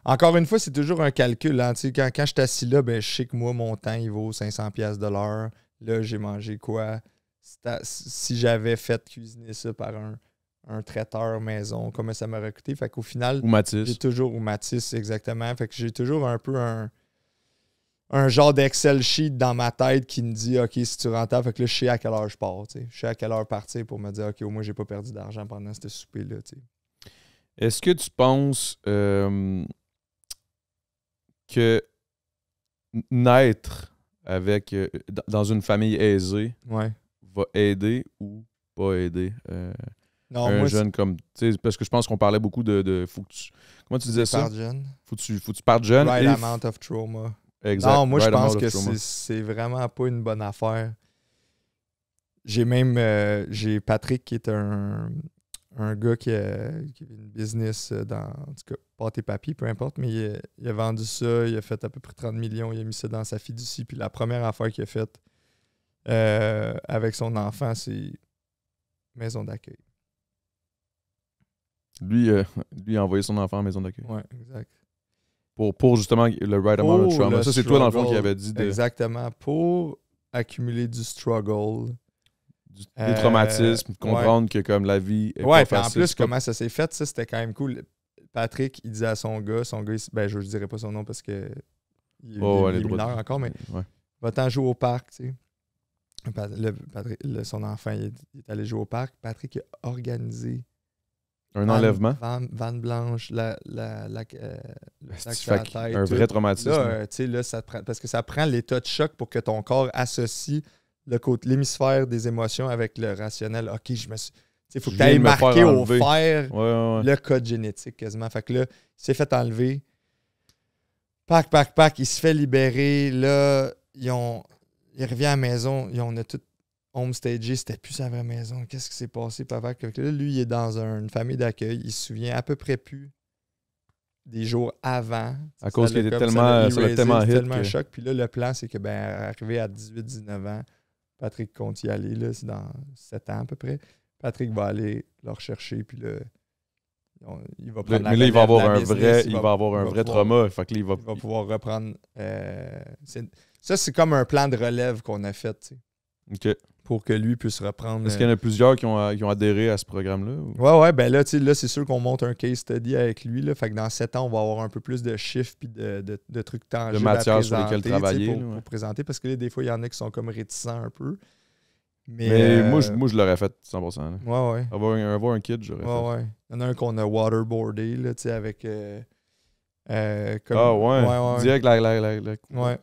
encore une fois, c'est toujours un calcul, hein, tu sais, quand je suis assis là, ben je sais que moi mon temps il vaut 500$ de l'heure. Là, j'ai mangé quoi si j'avais fait cuisiner ça par un traiteur maison, comment ça m'aurait coûté. Fait qu'au final, ou Matisse. J'ai toujours, ou Matisse, exactement. Fait que j'ai toujours un peu un genre d'Excel sheet dans ma tête qui me dit, OK, si tu rentres, fait que là, je sais à quelle heure je pars. T'sais. Je sais à quelle heure partir pour me dire, OK, au moins, j'ai pas perdu d'argent pendant ce souper-là. T'sais. Est-ce que tu penses que naître avec dans une famille aisée va aider ou pas aider non, un jeune comme... Parce que je pense qu'on parlait beaucoup de faut que tu... Comment tu disais ça? Faut que tu partes jeune. Right amount of trauma. Exact. Non, moi, je pense que c'est vraiment pas une bonne affaire. j'ai Patrick qui est un gars qui a une business dans, en tout cas, pâte et papier, peu importe, mais il a vendu ça, il a fait à peu près 30 millions, il a mis ça dans sa fiducie, puis la première affaire qu'il a faite avec son enfant, c'est maison d'accueil. Lui, il a envoyé son enfant en maison d'accueil. Oui, exact. Pour justement le right amount of trauma. Ça, c'est toi, dans le fond, qui avait dit Exactement. Pour accumuler du struggle. Des traumatismes, comprendre que comme la vie est pas facile. En plus, comment ça s'est fait, ça, c'était quand même cool. Patrick, il disait à son gars, je ne dirais pas son nom parce que il est mineur encore, mais va-t'en jouer au parc, tu sais. Son enfant, il est allé jouer au parc. Patrick a organisé un enlèvement. Vanne blanche, un vrai traumatisme. Là, ça te prend, parce que ça prend l'état de choc pour que ton corps associe l'hémisphère des émotions avec le rationnel. OK, il faut que tu ailles marquer au fer le code génétique quasiment. Fait que là, il s'est fait enlever. Pac, il se fait libérer. Là, il revient à la maison. On a tout homestagé. C'était plus sa vraie maison. Qu'est-ce qui s'est passé, papa? Là, lui, il est dans une famille d'accueil. Il se souvient à peu près plus des jours avant. À cause qu'il était tellement choc. Puis là, le plan, c'est que, arrivé à 18-19 ans, Patrick compte y aller. Là, c'est dans 7 ans à peu près. Patrick va aller le rechercher. Puis là, il va prendre mais là, il va avoir un vrai trauma. Fait que là, il va pouvoir reprendre. Ça, c'est comme un plan de relève qu'on a fait. OK. Pour que lui puisse reprendre. Est-ce qu'il y en a plusieurs qui ont adhéré à ce programme-là? Ou? Ouais, ben là, c'est sûr qu'on monte un case study avec lui. Là, fait que dans 7 ans, on va avoir un peu plus de chiffres et de trucs tangibles. De matière sur lesquelles travailler. Pour présenter, parce que là, des fois, il y en a qui sont comme réticents un peu. Mais moi, je l'aurais fait 100%. Là. Ouais. Avoir un kid, j'aurais fait. Ouais. Il y en a un qu'on a waterboardé, là, avec. Direct la ouais.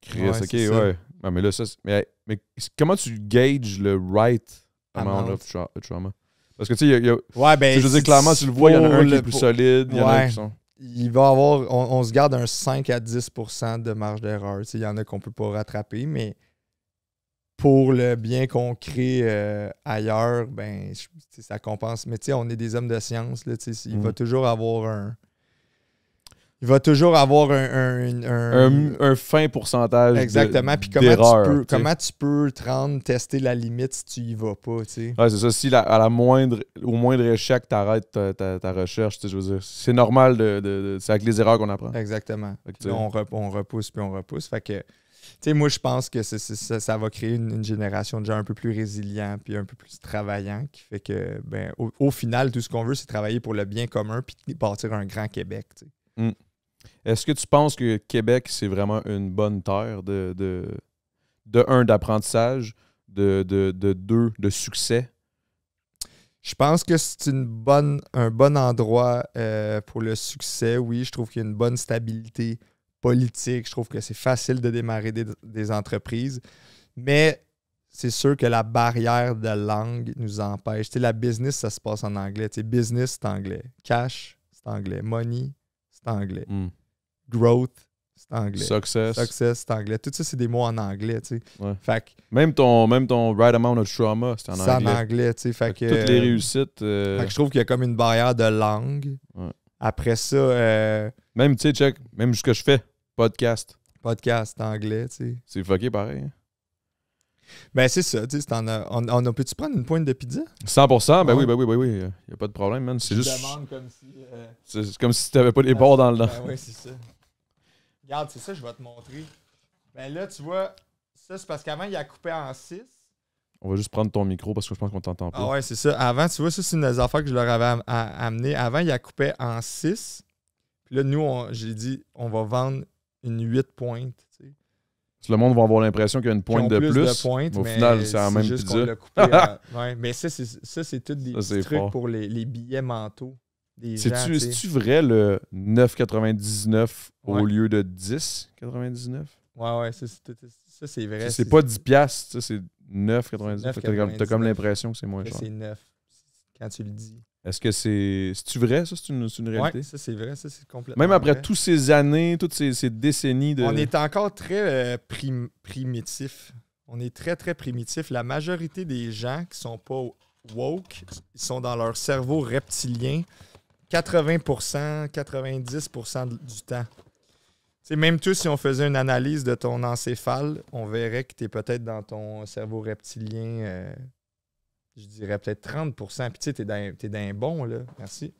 Chris, OK, ouais. Non, mais là, ça. Mais comment tu gages le right amount of trauma? Parce que, tu sais, il y a. Ouais, je veux dire, clairement, tu le vois, il y en a un qui est plus solide, il y en a qui sont. Il va avoir. On se garde un 5 à 10% de marge d'erreur. Il y en a qu'on peut pas rattraper, mais pour le bien qu'on crée ailleurs, ça compense. Mais tu sais, on est des hommes de science. Là, il va toujours avoir un. Il va toujours avoir un fin pourcentage. Exactement. Puis comment tu peux te rendre tester la limite si tu y vas pas, tu sais. Ouais, c'est ça. Si au moindre échec, tu arrêtes ta recherche, je veux dire, c'est normal c'est avec les erreurs qu'on apprend. Exactement. Là, on repousse puis on repousse. Fait que, tu sais, moi, je pense que ça va créer une génération de gens un peu plus résilients puis un peu plus travaillants qui fait que, au final, tout ce qu'on veut, c'est travailler pour le bien commun puis bâtir un grand Québec, tu sais. Est-ce que tu penses que Québec, c'est vraiment une bonne terre d'apprentissage, de de succès? Je pense que c'est un bon endroit pour le succès, oui. Je trouve qu'il y a une bonne stabilité politique. Je trouve que c'est facile de démarrer des entreprises. Mais c'est sûr que la barrière de langue nous empêche. Tu sais, la business, ça se passe en anglais. Tu sais, business, c'est anglais. Cash, c'est anglais. Money, c'est anglais. Growth, c'est anglais. Success, c'est anglais. Tout ça, c'est des mots en anglais, tu sais. Ouais. Fait que, même ton right amount of trauma, c'est en anglais. C'est en anglais, tu sais. Fait que, toutes les réussites. Fait que je trouve qu'il y a comme une barrière de langue. Ouais. Après ça... même, tu sais, check, même ce que je fais, podcast, anglais, tu sais. C'est fucké pareil. Hein? C'est ça, tu sais. On peut-tu prendre une pointe de pizza? 100%, oui. Il n'y a pas de problème, man. C'est juste... comme si... C'est comme si tu n'avais pas les bords dans le dent. Oui, c'est ça. Regarde, c'est ça, je vais te montrer. Là, tu vois, ça, c'est parce qu'avant, il a coupé en 6. On va juste prendre ton micro parce que je pense qu'on t'entend pas. Ah ouais, c'est ça. Avant, tu vois, ça, c'est une des affaires que je leur avais amené. Avant, il a coupé en 6. Puis là, nous, j'ai dit, on va vendre une 8 pointes. Tu sais. Le monde va avoir l'impression qu'il y a une pointe de plus. De pointes, au final, c'est la même juste pizza. qu'on l'a coupé ouais, mais ça, c'est tous des petits trucs pour les billets mentaux. C'est-tu vrai le 9,99 au lieu de 10,99? Ouais, ça c'est vrai. C'est pas 10$, c'est 9,99. T'as comme l'impression que c'est moins cher. C'est 9 quand tu le dis. Est-ce que c'est-tu vrai, ça? C'est une réalité? Oui, ça c'est vrai, ça c'est complètement même après vrai. toutes ces années, toutes ces décennies de... On est encore très primitif. On est très, très primitif. La majorité des gens qui sont pas woke, ils sont dans leur cerveau reptilien 80%, 90% du temps. T'sais, même toi, si on faisait une analyse de ton encéphale, on verrait que tu es peut-être dans ton cerveau reptilien, je dirais peut-être 30%. Puis tu sais, t'es dans un bon, là. Merci.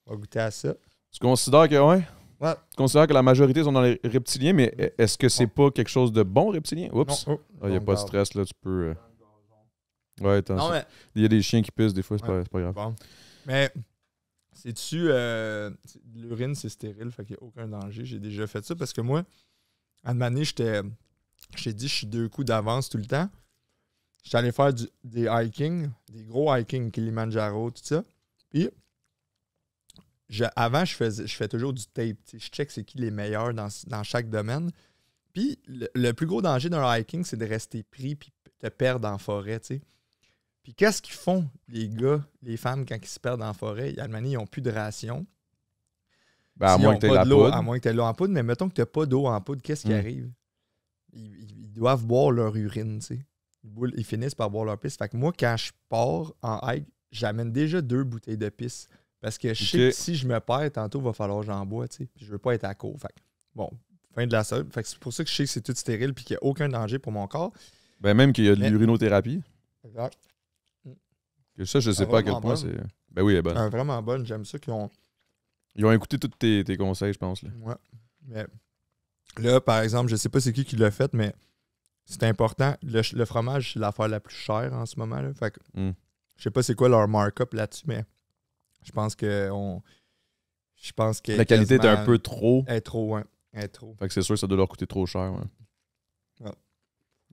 On va goûter à ça. Tu considères que, ouais? Ouais. Tu considères que la majorité sont dans les reptiliens, mais est-ce que c'est pas quelque chose de bon, reptilien? Oups. Il n'y a pas de stress, là. Tu peux... Ouais, attends. Non, mais... Il y a des chiens qui pissent, des fois, c'est pas grave. Bon. Mais... C'est-tu... l'urine, c'est stérile, fait qu'il n'y a aucun danger. J'ai déjà fait ça parce que moi, à un moment donné, je t'ai dit, je suis 2 coups d'avance tout le temps. J'étais allé faire des hiking, des gros hiking, Kilimanjaro, tout ça. Puis, avant, je fais toujours du tape. Je check c'est qui les meilleurs dans chaque domaine. Puis, le plus gros danger d'un hiking, c'est de rester pris puis te perdre en forêt, tu sais. Puis qu'est-ce qu'ils font, les gars, les femmes, quand ils se perdent en forêt? À un moment donné, ils n'ont plus de ration. Ben, à moins que tu aies la poudre. À moins que tu aies l'eau en poudre, mais mettons que tu n'as pas d'eau en poudre, qu'est-ce qui arrive? Ils doivent boire leur urine, tu sais. Ils finissent par boire leur pisse. Fait que moi, quand je pars en hike, j'amène déjà 2 bouteilles de pisse. Parce que je sais que si je me perds, tantôt, il va falloir que j'en bois, tu sais. Puis je veux pas être à court. Fait que, bon, fin de la seule. Fait que c'est pour ça que je sais que c'est tout stérile puis qu'il n'y a aucun danger pour mon corps. Ben, même qu'il y a de l'urinothérapie. Exact. Que ça, je sais pas à quel point c'est... Ben oui, elle est bonne. Vraiment bonne. J'aime ça qu'ils ont... Ils ont écouté tous tes conseils, je pense. Là. Ouais. Mais là, par exemple, je sais pas c'est qui l'a fait, mais c'est important. Le fromage, c'est l'affaire la plus chère en ce moment. Là. Fait que je sais pas c'est quoi leur markup là-dessus, mais je pense que la qualité est un peu trop. Elle est trop, ouais. Elle est trop. Fait que c'est sûr que ça doit leur coûter trop cher. Ouais.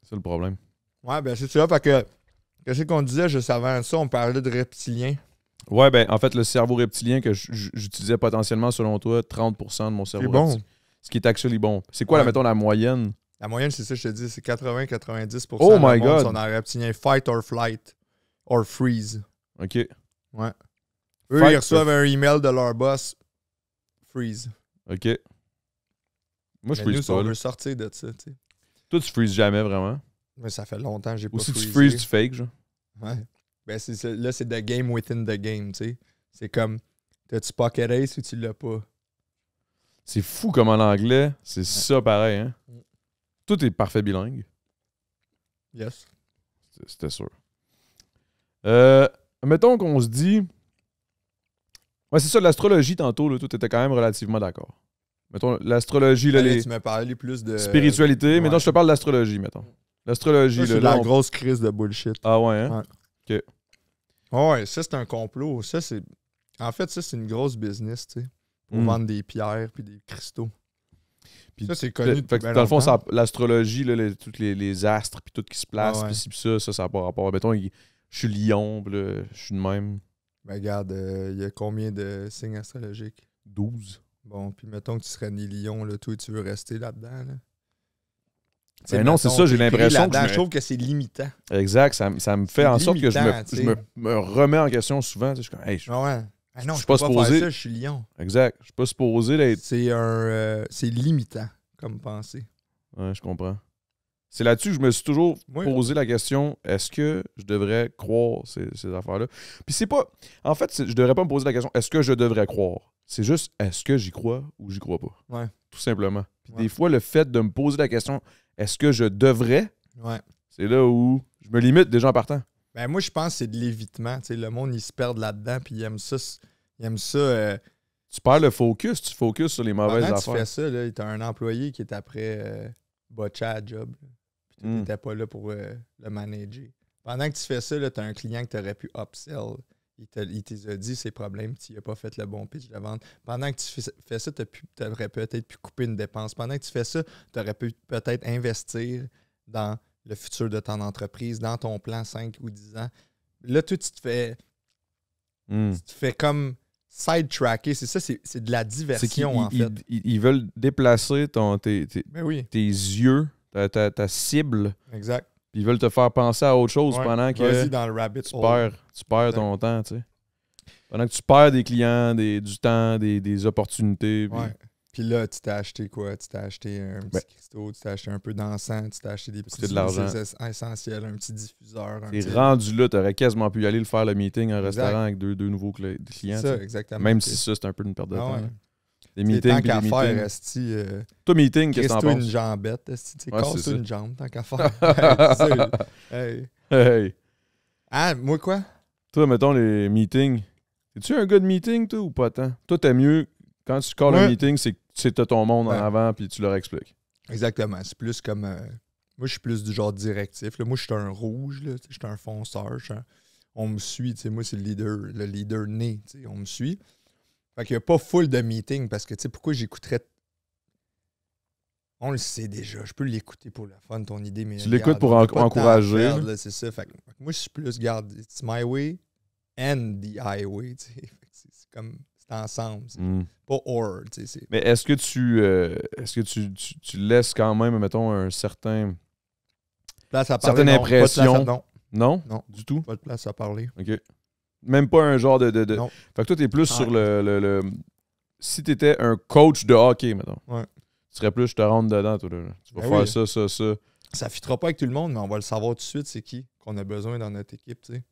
C'est le problème. Ouais, ben c'est ça. Fait que qu'est-ce qu'on disait juste avant ça? On parlait de reptiliens. Ouais, ben en fait, le cerveau reptilien que j'utilisais potentiellement, selon toi, 30% de mon cerveau reptilien. Bon. Ce qui est actually bon. C'est quoi, mettons, la moyenne? La moyenne, c'est ça, je te dis, c'est 80-90%. Oh my God! Sont dans le reptilien fight or flight or freeze. OK. Ouais. Eux, ils reçoivent un email de leur boss. Freeze. OK. Moi, je Mais freeze nous, pas. On veut sortir de ça, tu sais. Toi, tu freezes jamais, vraiment? Mais ça fait longtemps que j'ai pas Ou si freezé. tu freezes, tu fake, genre? Ouais. Ben, là, c'est the game within the game, tu sais. C'est comme, t'as-tu pocket ace ou tu l'as pas? C'est fou comme en anglais, c'est ça pareil, hein? Tout est parfait bilingue. Yes. C'était sûr. Mettons qu'on se dit... Ouais, c'est ça, l'astrologie, tantôt, là, tout était quand même relativement d'accord. Mettons, l'astrologie, là, Tu m'as parlé plus de... spiritualité. Ouais. Mettons, je te parle d'astrologie, mettons. L'astrologie, c'est là... la grosse crise de bullshit. Ah ouais, hein? Ouais. OK. Ouais, ça, c'est un complot. Ça, c'est... En fait, ça, c'est une grosse business, tu sais. Pour vendre des pierres puis des cristaux. Puis ça, c'est connu depuis bien dans le fond, longtemps. l'astrologie, là, tous les astres, puis tout qui se place, puis ça n'a pas rapport. Mettons, je suis lion, puis là, je suis de même. Ben, regarde, il y a combien de signes astrologiques? 12. Bon, puis mettons que tu serais né lion, là, toi, tu veux rester là-dedans, là. Ben non, c'est ça, j'ai l'impression que je trouve que c'est limitant. Exact, ça me fait en sorte que je me remets en question souvent. Je suis comme, hey, non, je peux pas faire ça, je suis lion. Exact, je suis pas supposé d'être... C'est limitant, comme pensée. Ouais, je comprends. C'est là-dessus que je me suis toujours posé la question, est-ce que je devrais croire ces affaires-là? Puis c'est pas... En fait, je devrais pas me poser la question, est-ce que je devrais croire? C'est juste, est-ce que j'y crois ou j'y crois pas? Ouais. Tout simplement. Puis des fois, le fait de me poser la question, est-ce que je devrais? Ouais. C'est là où je me limite déjà en partant. Ben moi, je pense que c'est de l'évitement. Le monde, il se perd là-dedans, puis il aime ça. Tu perds le focus, tu focuses sur les mauvaises affaires. Quand tu fais ça, tu as un employé qui est après botché à la job. Puis tu n'étais pas là pour le manager. Pendant que tu fais ça, tu as un client que tu aurais pu upsell. Il t'a dit ses problèmes, tu n'as pas fait le bon pitch de vente. Pendant que tu fais ça, tu aurais peut-être pu couper une dépense. Pendant que tu fais ça, tu aurais pu peut-être investir dans le futur de ton entreprise, dans ton plan 5 ou 10 ans. Là, toi, tu te fais comme side-tracker. C'est ça, c'est de la diversion, en fait. Ils veulent déplacer tes yeux, ta cible. Exact. Puis ils veulent te faire penser à autre chose pendant que dans le rabbit tu perds ton temps, tu sais. Pendant que tu perds des clients, du temps, des opportunités. Puis... Ouais. Puis là, tu t'es acheté quoi? Tu t'es acheté un petit cristaux, tu t'es acheté un peu d'encens, tu t'es acheté des petits de l'argent essentiels, un petit diffuseur. T'es rendu là, t'aurais quasiment pu y aller le faire le meeting en restaurant avec deux nouveaux clients. C'est ça, exactement. Même si ça, c'est un peu une perte de temps. Ouais. Des meetings, tant qu'à des faire, meetings. esti, Toi, meeting, qu'est-ce que t'en crisse-toi penses? une jambette, esti, casse-toi une jambe, tant qu'à faire. Hey. Hey. Ah, moi quoi? Toi, mettons les meetings. Es-tu un gars de meeting, toi, ou pas tant? Toi, t'aimes mieux, quand tu calls un meeting, c'est que t'as ton monde en avant puis tu leur expliques. Exactement. C'est plus comme... moi, je suis plus du genre directif. Là. Moi, je suis un rouge, je suis un fonceur. On me suit. Moi, c'est le leader né. On me suit. Fait qu'il n'y a pas full de meetings parce que, pourquoi j'écouterais... On le sait déjà. Je peux l'écouter pour le fun, ton idée. Mais tu l'écoutes pour encourager. C'est ça. Fait que moi, je suis plus, regarde, it's my way and the highway. C'est comme... C'est ensemble. Pas or. Mais est-ce que tu laisses quand même, mettons, un certain... Place à parler, certaine impression? Non, du tout? Pas de place à parler. OK. Même pas un genre de... Non. Fait que toi, t'es plus sur le... Si t'étais un coach de hockey, mettons, tu serais plus, je te rentre dedans, toi, là. Tu vas faire ça. Ça ne fitera pas avec tout le monde, mais on va le savoir tout de suite, c'est qui qu'on a besoin dans notre équipe, tu sais.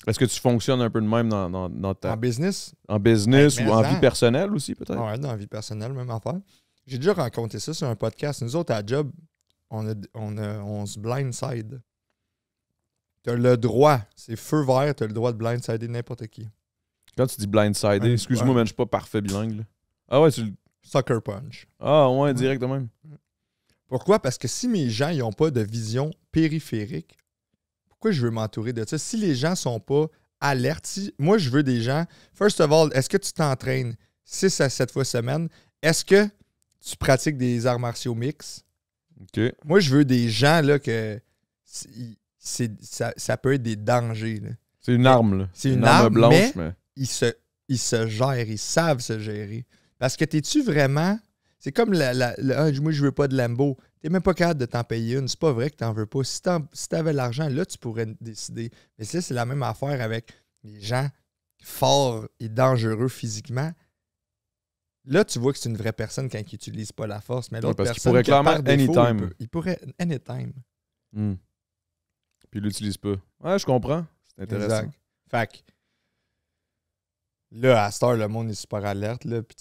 Est-ce que tu fonctionnes un peu de même dans ta... En business? En business ou en vie personnelle aussi, peut-être? Ouais, dans la vie personnelle, même affaire. J'ai déjà raconté ça sur un podcast. Nous autres, à job, on se blindside. T'as le droit, c'est feu vert, t'as le droit de blindsider n'importe qui. Quand tu dis blindsider, excuse-moi, mais je suis pas parfait bilingue. Là. Ah ouais, tu... Sucker punch. Ah ouais, direct de même. Pourquoi? Parce que si mes gens n'ont pas de vision périphérique, pourquoi je veux m'entourer de ça? Si les gens sont pas alertes, moi je veux des gens, first of all, est-ce que tu t'entraînes 6 à 7 fois semaine? Est-ce que tu pratiques des arts martiaux mix? OK. Moi je veux des gens là que ça peut être des dangers. Là. C'est une arme, là. C'est une arme blanche, mais... Ils se gèrent, ils savent se gérer. Parce que t'es-tu vraiment... C'est comme moi, je veux pas de Lambo. T'es même pas capable de t'en payer une. C'est pas vrai que t'en veux pas. Si t'avais l'argent, là, tu pourrais décider. Mais ça, c'est la même affaire avec les gens forts et dangereux physiquement. Là, tu vois que c'est une vraie personne quand il n'utilise pas la force. Mais l'autre personne, qu'il pourrait clairement anytime. Il pourrait anytime. Puis il l'utilise pas. Ouais, je comprends. C'est intéressant. Exact. Fait que là, à cette heure, le monde est super alerte. Là, puis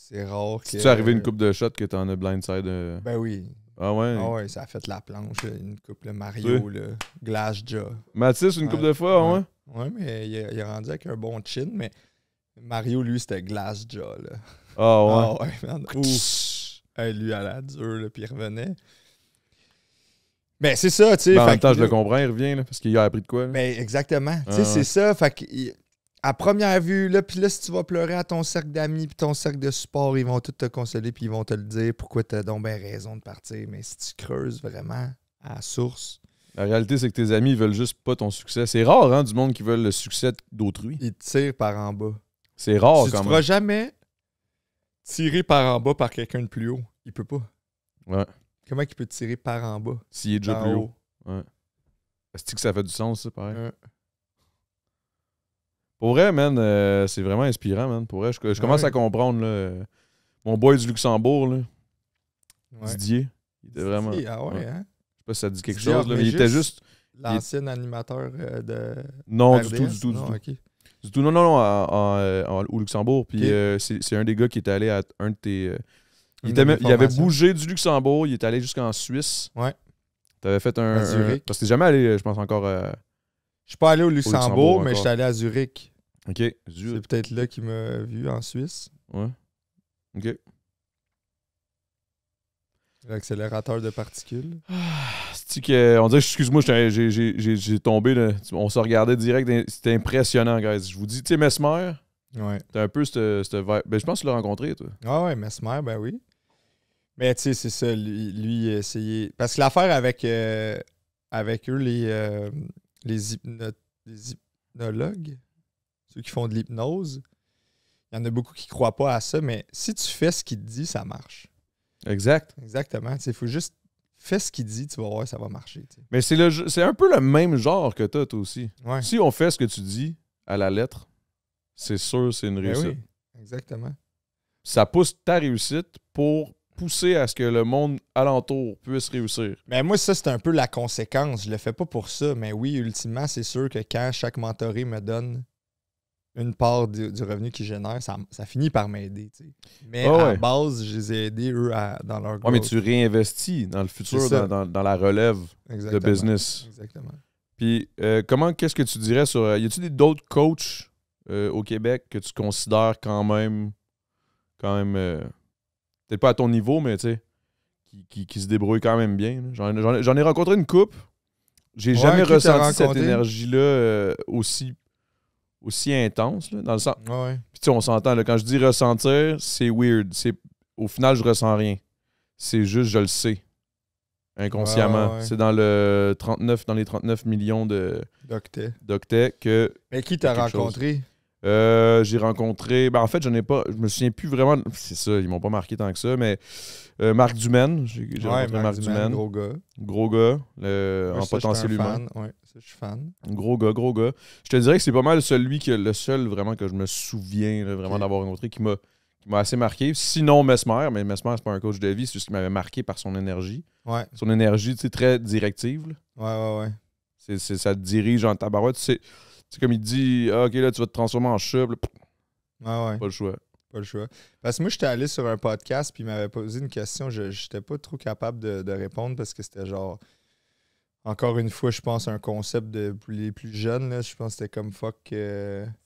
c'est rare que... C'est-tu arrivé une coupe de shot que t'en as blindside? Ben oui. Ah ouais? Ah ouais, ça a fait la planche. Une coupe, le Mario, le Glass Jaw. Mathis, une coupe de fois, ah ouais? Ouais, mais il est rendu avec un bon chin, mais Mario, lui, c'était Glass Jaw. Là. Ah ouais? Ah ouais, man. Ouf. Lui, à la dure, là, puis il revenait. Ben, c'est ça, tu sais. Ben, en même temps, je le comprends, il revient, là, parce qu'il a appris de quoi. Là. Ben, exactement. Tu sais, c'est ça. Fait que, à première vue, là, puis là, si tu vas pleurer à ton cercle d'amis puis ton cercle de support, ils vont tous te consoler puis ils vont te le dire pourquoi tu as donc bien raison de partir. Mais si tu creuses vraiment à la source... La réalité, c'est que tes amis, ils veulent juste pas ton succès. C'est rare, hein, du monde qui veut le succès d'autrui. Ils te tirent par en bas. C'est rare, quand même. Tu ne feras jamais tirer par en bas par quelqu'un de plus haut. Il peut pas. Ouais. Comment il peut te tirer par en bas? S'il est déjà plus haut. Ouais. Est-ce que ça fait du sens, ça, pareil? Pour vrai, man, c'est vraiment inspirant, man. Pour vrai, je commence à comprendre, là. Mon boy du Luxembourg, là. Didier. Il était vraiment... Ah ouais, hein? Je sais pas si ça dit quelque chose, là, mais il était juste... L'ancien animateur de... Non, RDS, du tout. Okay. Du tout, non, au Luxembourg. Puis c'est un des gars qui est allé à un de tes... il avait bougé du Luxembourg, il est allé jusqu'en Suisse. Ouais. T'avais fait à Zurich. Parce que t'es jamais allé, je pense, encore... Je suis pas allé au Luxembourg, mais je suis allé à Zurich. OK. C'est peut-être là qu'il m'a vu en Suisse. Ouais. OK. L'accélérateur de particules. On dirait, excuse-moi, j'ai tombé, là. On se regardait direct. C'était impressionnant, guys. Je vous dis, tu sais, Mesmer, t'as un peu cette vibe. Ben, je pense que tu l'as rencontré, toi. Ah ouais, Mesmer, ben oui. Mais tu sais, c'est ça. Lui, il a essayé. Parce que l'affaire avec eux, les hypnologues, ceux qui font de l'hypnose, il y en a beaucoup qui ne croient pas à ça, mais si tu fais ce qu'il te dit, ça marche. Exact. Exactement. Il faut juste faire ce qu'il dit, tu vas voir, ça va marcher. T'sais. Mais c'est un peu le même genre que toi aussi. Ouais. Si on fait ce que tu dis à la lettre, c'est sûr c'est une réussite. Oui, exactement. ça pousse ta réussite pour pousser à ce que le monde alentour puisse réussir. Mais moi, ça, c'est un peu la conséquence. Je le fais pas pour ça, mais oui, ultimement, c'est sûr que quand chaque mentoré me donne une part du revenu qu'ils génèrent, ça finit par m'aider. Tu sais. Mais à la base, je les ai aidés, eux, dans leur growth. Ouais, mais tu réinvestis dans le futur, dans la relève de business. Exactement. Puis, qu'est-ce que tu dirais sur... Y a-t-il d'autres coachs au Québec que tu considères quand même peut-être pas à ton niveau, mais tu sais, qui se débrouillent quand même bien. J'en ai rencontré une couple. J'ai jamais ressenti cette énergie-là aussi intense, là, dans le sens... Ouais. Puis tu sais, on s'entend, là, quand je dis ressentir, c'est weird. Au final, je ressens rien. C'est juste, je le sais. Inconsciemment. Ouais. C'est dans les 39 millions d'octets que... Mais qui t'as rencontré? J'ai rencontré... en fait, je me souviens plus vraiment... C'est ça, ils m'ont pas marqué tant que ça, mais Marc Dumaine. J'ai rencontré Marc Dumaine. Gros gars. Gros gars, en potentiel humain. Ouais, ça, je suis fan. Gros gars. Je te dirais que c'est pas mal le seul vraiment que je me souviens là, vraiment d'avoir rencontré qui m'a assez marqué. Sinon, Mesmer, mais Mesmer, c'est pas un coach de vie, c'est juste qu'il m'avait marqué par son énergie. Ouais. Son énergie, tu sais, très directive. Là. Ouais. Ça te dirige en tabarouette. Tu sais, comme il dit, OK, là, tu vas te transformer en chat. Ouais. Pas le choix. Parce que moi, j'étais allé sur un podcast puis il m'avait posé une question. Je n'étais pas trop capable de répondre parce que c'était genre... Encore une fois, je pense un concept pour les plus jeunes. Là, je pense que c'était comme fuck...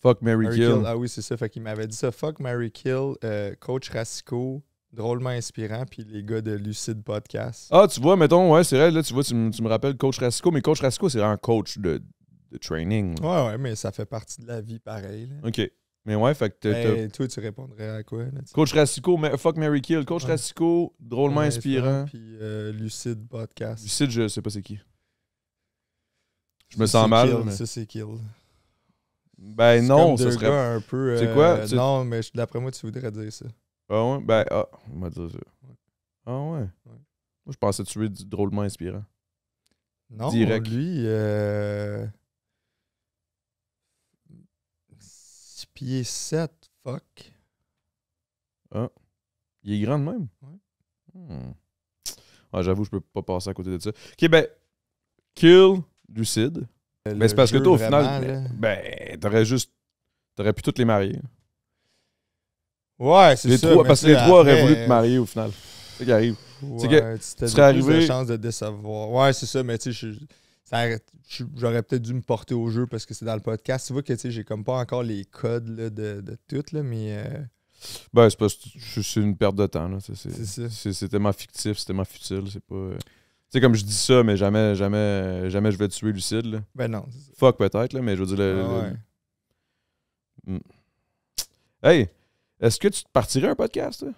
fuck, marry, kill. Ah oui, c'est ça. Fait qu'il m'avait dit ça. Fuck, marry, kill, coach Racicot, drôlement inspirant, puis les gars de Lucide Podcast. Ah, tu vois, mettons, ouais, c'est vrai, là, tu vois, tu me rappelles coach Racicot, mais coach Racicot, c'est un coach de training. Là. Ouais, mais ça fait partie de la vie pareil. Là. OK. Mais ouais, fait que toi, tu répondrais à quoi? Là, coach Racicot, fuck, marry, kill. Coach Racicot, drôlement inspirant. Puis Lucide Podcast. Lucide, je sais pas c'est qui. Je me sens mal. Mais... Ça, c'est kill. Ben non, ça serait... un peu, c'est quoi? Non, mais d'après moi, tu voudrais dire ça. Ah ouais? On va dire ça. Ah ouais? Moi, je pensais tuer du drôlement inspirant. Non, direct. Lui... 6 pieds 7, fuck. Ah. Il est grand de même? Ouais. Ah, j'avoue, je peux pas passer à côté de ça. OK, ben, kill... Lucide. Mais c'est parce que toi, au final, t'aurais pu toutes les marier. Ouais, c'est ça. Parce que les trois auraient voulu te marier au final. C'est ça qui arrive. Ouais, c'est que tu serais arrivé. De chance de décevoir. Ouais, c'est ça, mais tu sais, j'aurais peut-être dû me porter au jeu parce que c'est dans le podcast. Tu vois que j'ai comme pas encore les codes là, de tout, là, mais. Ben, c'est parce que c'est une perte de temps. Là. C'est tellement fictif, c'est tellement futile. C'est pas. Tu sais, comme je dis ça, mais jamais je vais tuer Lucide. Là. Ben non. Fuck peut-être, là, mais je veux dire... Ouais. Hey, est-ce que tu te partirais un podcast? Là?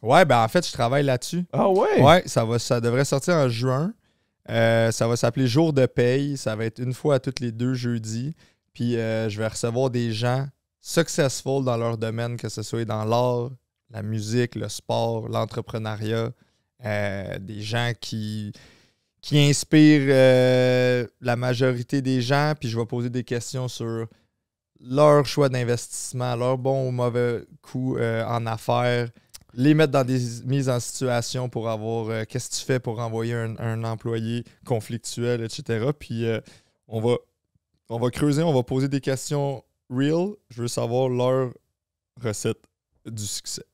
Ouais, ben en fait, je travaille là-dessus. Ah ouais? Ouais, ça devrait sortir en juin. Ça va s'appeler Jour de paye. Ça va être une fois à tous les 2 jeudis. Puis je vais recevoir des gens successful dans leur domaine, que ce soit dans l'art, la musique, le sport, l'entrepreneuriat. Des gens qui inspirent la majorité des gens, puis je vais poser des questions sur leur choix d'investissement, leur bon ou mauvais coup en affaires, les mettre dans des mises en situation pour avoir qu'est-ce que tu fais pour envoyer un employé conflictuel, etc. Puis on va creuser, on va poser des questions real. Je veux savoir leur recette du succès.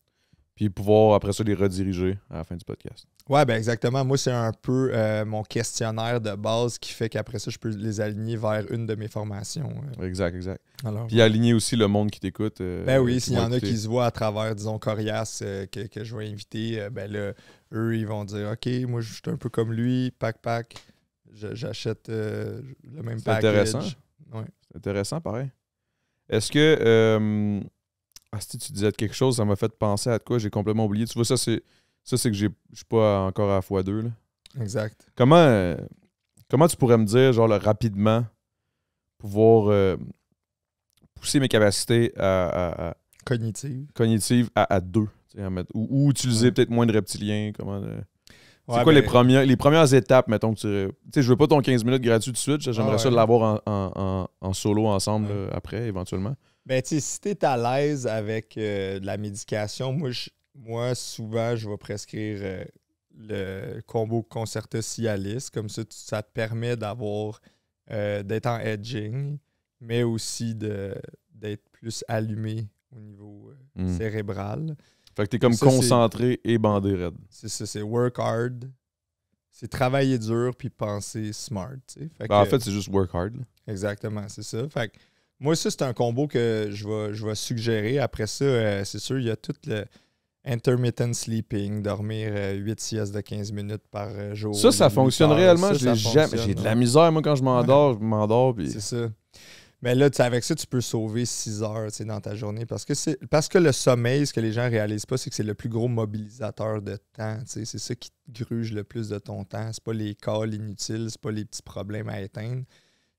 Puis pouvoir, après ça, les rediriger à la fin du podcast. Ouais, ben exactement. Moi, c'est un peu mon questionnaire de base qui fait qu'après ça, je peux les aligner vers une de mes formations. Exact. Alors, puis aligner aussi le monde qui t'écoute. Ben oui, s'il y en a qui se voient à travers, disons, Corias que je vais inviter, ben là, eux, ils vont dire « OK, moi, je suis un peu comme lui, pack, j'achète le même package. » C'est intéressant. Ouais. C'est intéressant, pareil. Est-ce que... si tu disais quelque chose, ça m'a fait penser à de quoi j'ai complètement oublié. Tu vois, ça c'est que je suis pas encore à x2. Là. Exact. Comment tu pourrais me dire, genre, rapidement, pouvoir pousser mes capacités cognitives à 2? Ou utiliser peut-être moins de reptiliens? C'est quoi les premières étapes, mettons, que tu... Tu sais, je veux pas ton 15 minutes gratuit tout de suite. J'aimerais ça l'avoir en solo ensemble là, après, éventuellement. Ben, tu sais, si t'es à l'aise avec de la médication, moi, souvent, je vais prescrire le combo Concerta Cialis. Comme ça, ça te permet d'être en edging, mais aussi d'être plus allumé au niveau cérébral. Fait que t'es comme ça, concentré et bandé raide. C'est ça, c'est work hard. C'est travailler dur puis penser smart. En fait, c'est juste work hard. Là. Exactement, c'est ça. Fait que moi, ça, c'est un combo que je vais suggérer. Après ça, c'est sûr, il y a tout le intermittent sleeping, dormir 8 siestes de 15 minutes par jour. Ça fonctionne réellement. Ça J'ai de la misère, moi, quand je m'endors. Puis... C'est ça. Mais là, avec ça, tu peux sauver 6 heures dans ta journée. Parce que le sommeil, ce que les gens réalisent pas, c'est que c'est le plus gros mobilisateur de temps. C'est ça qui te gruge le plus de ton temps. C'est pas les calls inutiles, c'est pas les petits problèmes à éteindre.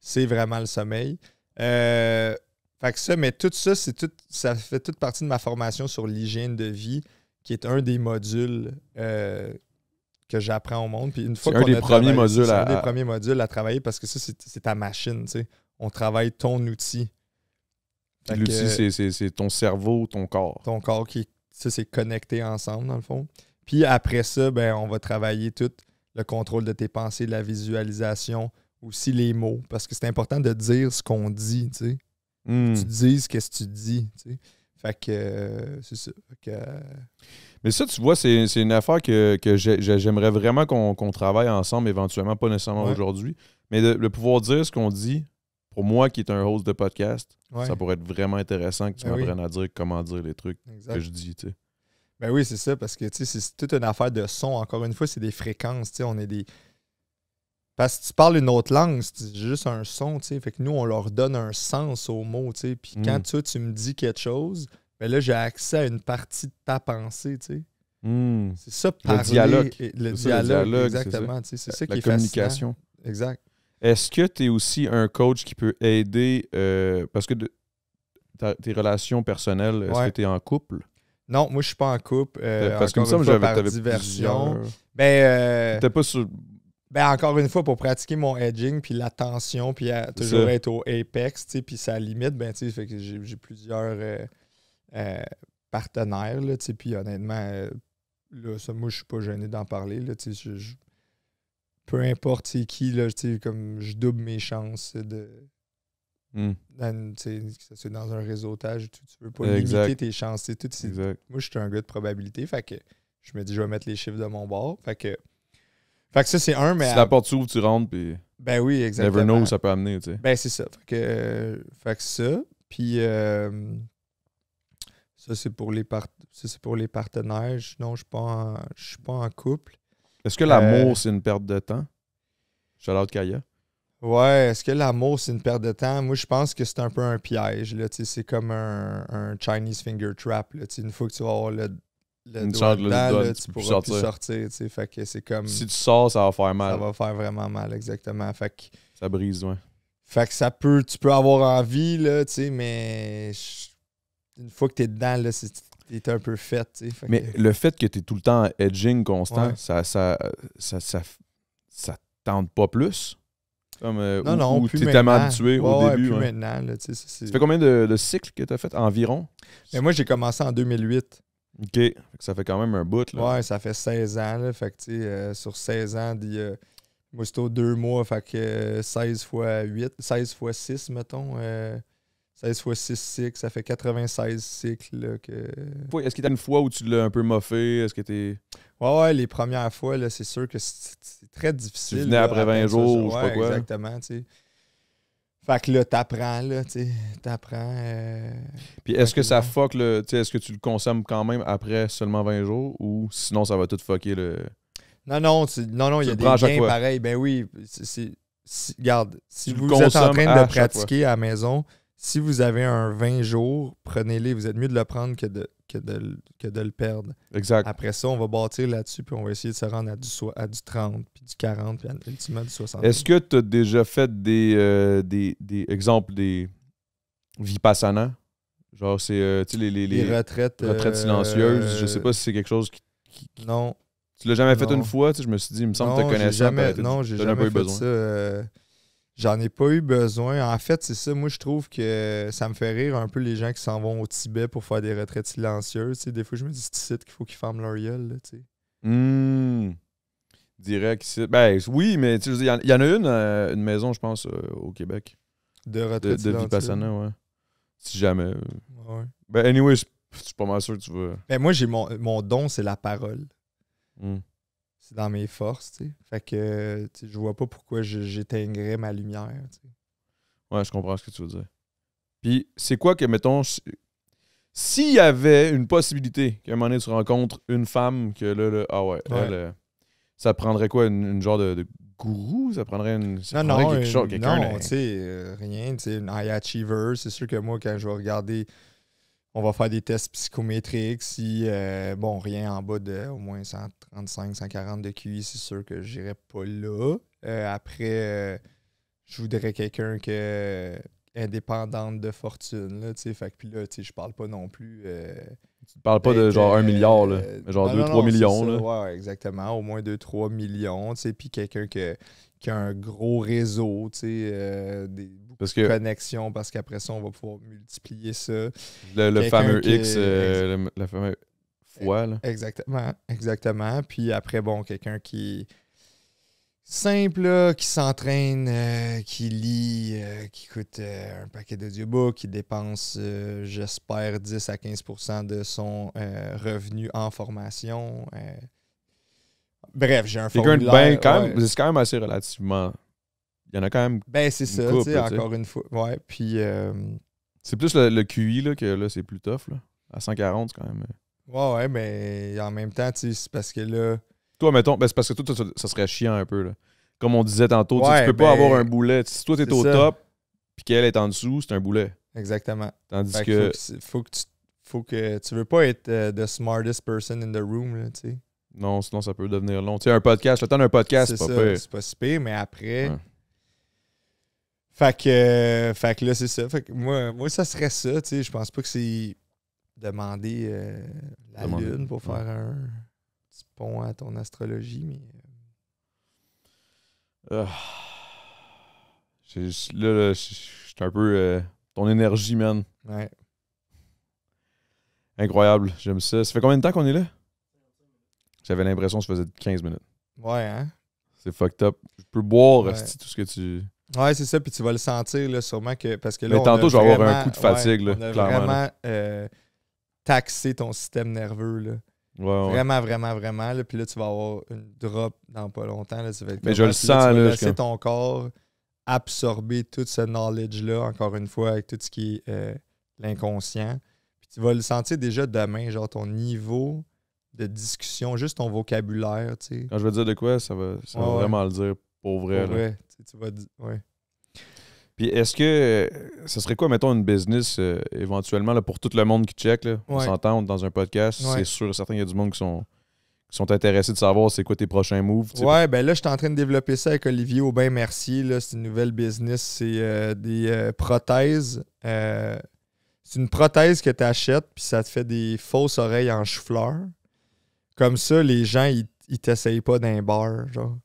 C'est vraiment le sommeil. Fait que ça, mais tout ça, ça fait toute partie de ma formation sur l'hygiène de vie, qui est un des modules que j'apprends au monde. Puis une fois c'est un des premiers modules à travailler parce que ça, c'est ta machine, tu sais. On travaille ton outil. L'outil, c'est ton cerveau, ton corps. Ton corps ça, c'est connecté ensemble, dans le fond. Puis après ça, ben, on va travailler tout le contrôle de tes pensées, la visualisation, aussi les mots. Parce que c'est important de dire ce qu'on dit, tu sais. Tu dises qu'est-ce que tu dis, tu sais. Fait que c'est ça. Mais ça, tu vois, c'est une affaire que j'aimerais vraiment qu'on travaille ensemble, éventuellement, pas nécessairement aujourd'hui. Mais de pouvoir dire ce qu'on dit, pour moi qui est un host de podcast, ça pourrait être vraiment intéressant que tu m'apprennes à dire comment dire les trucs que je dis, tu sais. Ben oui, c'est ça, parce que tu sais, c'est toute une affaire de son. Encore une fois, c'est des fréquences, tu sais, on est des... Parce que tu parles une autre langue, c'est juste un son, tu sais. Fait que nous, on leur donne un sens aux mots, tu sais. Puis quand tu me dis quelque chose, ben là, j'ai accès à une partie de ta pensée, tu sais. C'est ça, parler. Le dialogue, exactement. C'est ça qui est communication. Fascinant. Exact. Est-ce que tu es aussi un coach qui peut aider, parce que tes relations personnelles, est-ce que tu es en couple? Non, moi, je suis pas en couple. Parce que ça me j'avais par diversion. T'es pas sur... encore une fois, pour pratiquer mon edging, puis la tension, puis toujours être au apex, tu sais, puis ça limite, ben, tu sais, fait que j'ai plusieurs partenaires, là, tu sais, puis honnêtement, là, ça, moi, je suis pas gêné d'en parler, là, tu sais, peu importe c'est qui, là, tu sais, comme je double mes chances de... tu sais, que c'est dans un réseautage, tu veux pas limiter tes chances, tu sais, moi, je suis un gars de probabilité, fait que je me dis, je vais mettre les chiffres de mon bord, fait que ça, c'est un, mais... Si la porte s'ouvre, tu rentres, puis... Ben oui, exactement. Never know où ça peut amener, tu sais. Ben, c'est ça. Fait que ça, puis... ça, c'est pour les partenaires. Non, je suis pas en couple. Est-ce que l'amour, c'est une perte de temps? Shout-out Kaya. Ouais, est-ce que l'amour, c'est une perte de temps? Moi, je pense que c'est un peu un piège. Là, c'est comme un Chinese finger trap. Là, une fois que tu vas avoir le doigt dedans, là, tu pourras plus sortir. Fait que c'est comme... Si tu sors, ça va faire mal. Ça va faire vraiment mal, exactement. Fait que, ça brise, ouais. Fait que tu peux avoir envie, là, mais une fois que t'es dedans, là, t'es un peu fait. Mais le fait que t'es tout le temps en edging constant, ça tente pas plus? Comme, non, ou plus t'es tellement habitué au début. Plus maintenant. Là, ça fait combien de cycles que t'as fait environ? Mais moi, j'ai commencé en 2008. OK. Ça fait quand même un bout. Là. Ouais, ça fait 16 ans. Là, fait que, sur 16 ans, moi, c'était aux 2 mois. Fait que 16 fois 8, 16 fois 6, mettons. 16 fois 6 cycles, ça fait 96 cycles. Là, que... Est-ce qu'il y a une fois où tu l'as un peu moffé? Est-ce que t'es... Ouais, les premières fois, là, c'est sûr que c'est très difficile. Tu venais après 20 jours, je sais pas quoi. Exactement, tu sais. Fait que là, t'apprends, là, tu sais. T'apprends. Puis est-ce que ça fuck, tu sais, est-ce que tu le consommes quand même après seulement 20 jours ou sinon ça va tout fucker le... Non, il y a des gains pareils. Ben oui, regarde, si vous êtes en train de pratiquer à la maison, si vous avez un 20 jours, prenez-les. Vous êtes mieux de le prendre que de le perdre. Exact. Après ça, on va bâtir là-dessus, puis on va essayer de se rendre à du 30, puis du 40, puis ultimement du 60. Est-ce que tu as déjà fait des exemples des vipassana? Genre, c'est les retraites silencieuses. Je sais pas si c'est quelque chose qui... Non. Tu l'as jamais fait une fois? Je me suis dit, il me semble que tu connais ça. Non, j'ai jamais fait ça. J'en ai pas eu besoin. En fait, c'est ça. Moi, je trouve que ça me fait rire un peu les gens qui s'en vont au Tibet pour faire des retraites silencieuses. Tu sais, des fois, je me dis, c'est ici qu'il faut qu'ils ferment leur gueule. Là, tu sais. Direct ici. Ben oui, mais il y en a une maison, je pense, au Québec. De retraite De Vipassana, ouais. Si jamais. Ouais. Ben anyway, je suis pas mal sûr que tu vas. Ben, moi, j'ai mon don, c'est la parole. Mm. C'est dans mes forces, tu sais. Fait que tu sais, je vois pas pourquoi j'éteindrais ma lumière, tu sais. Ouais, je comprends ce que tu veux dire. Puis, c'est quoi que, mettons, s'il y avait une possibilité qu'à un moment donné, tu rencontres une femme que là ah ouais. Elle, ça prendrait quoi, une genre de gourou? Ça prendrait quelque chose, quelqu'un. Non, tu sais, rien, tu sais, une high achiever. C'est sûr que moi, quand je vais regarder, on va faire des tests psychométriques. Si, bon, rien en bas de au moins 135, 140 de QI, c'est sûr que j'irai pas là. Après, je voudrais quelqu'un indépendante de fortune, là, tu sais. Fait que puis là, tu sais, je parle pas non plus... Tu parles pas de genre 1 milliard, là, mais genre 2-3 millions. Ça, là. ouais, exactement. Au moins 2-3 millions, tu sais. Puis quelqu'un qui a un gros réseau, tu sais, beaucoup de connexions, parce qu'après ça, on va pouvoir multiplier ça. Le fameux X, le fameux foi, là. Exactement. Puis après, bon, quelqu'un qui simple, là, qui s'entraîne, qui lit, qui écoute un paquet d'audiobooks, qui dépense, j'espère, 10 à 15% de son revenu en formation. Bref, j'ai un formulaire. C'est quand même assez relativement... Il y en a quand même... Ben, c'est ça, tu sais, encore une fois. Ouais, puis... C'est plus le QI, là, que là, c'est plus tough, là. À 140, c'est quand même... Ouais, mais en même temps, tu sais, c'est parce que là... Toi, mettons, ben c'est parce que toi, ça serait chiant un peu, là. Comme on disait tantôt, tu peux pas avoir un boulet. Si toi, t'es au top, puis qu'elle est en dessous, c'est un boulet. Exactement. Tandis que... Faut que tu veux pas être the smartest person in the room, là, tu sais. Non, sinon, ça peut devenir long. Tu sais, un podcast, le temps d'un podcast, c'est pas pire. C'est pas si pire, mais après... Ouais. Fait que là, c'est ça. Fait que moi, ça serait ça, tu sais. Je pense pas que c'est demander la lune pour faire un petit pont à ton astrologie, mais... je suis un peu... ton énergie, man. Ouais. Incroyable, j'aime ça. Ça fait combien de temps qu'on est là? J'avais l'impression que ça faisait 15 minutes. Ouais, hein? C'est fucked up. Je peux boire tout ce que tu... Ouais, c'est ça, puis tu vas le sentir, là, sûrement que... Parce que là, mais tantôt, je vais avoir un coup de fatigue, là, on a clairement. Vraiment taxé ton système nerveux, là. Ouais. Vraiment, là. Puis là, tu vas avoir une drop dans pas longtemps, là. Tu vas être mais je le sens, là. Tu vas laisser ton corps absorber tout ce knowledge-là, encore une fois, avec tout ce qui est l'inconscient. Puis tu vas le sentir déjà demain, genre ton niveau de discussion, juste ton vocabulaire, tu sais. Quand je vais dire de quoi, ça va vraiment le dire pour vrai. Pour vrai. Tu vas dire, ouais. Puis est-ce que ce serait quoi, mettons, une business éventuellement là, pour tout le monde qui check, là, on s'entend dans un podcast, c'est sûr, certain qu'il y a du monde qui sont intéressés de savoir c'est quoi tes prochains moves. Ouais, ben là, je suis en train de développer ça avec Olivier Aubin-Mercier. Là, c'est une nouvelle business, c'est des prothèses. C'est une prothèse que tu achètes, puis ça te fait des fausses oreilles en chou-fleur. Comme ça, les gens, ils t'essayent pas d'un bar, genre.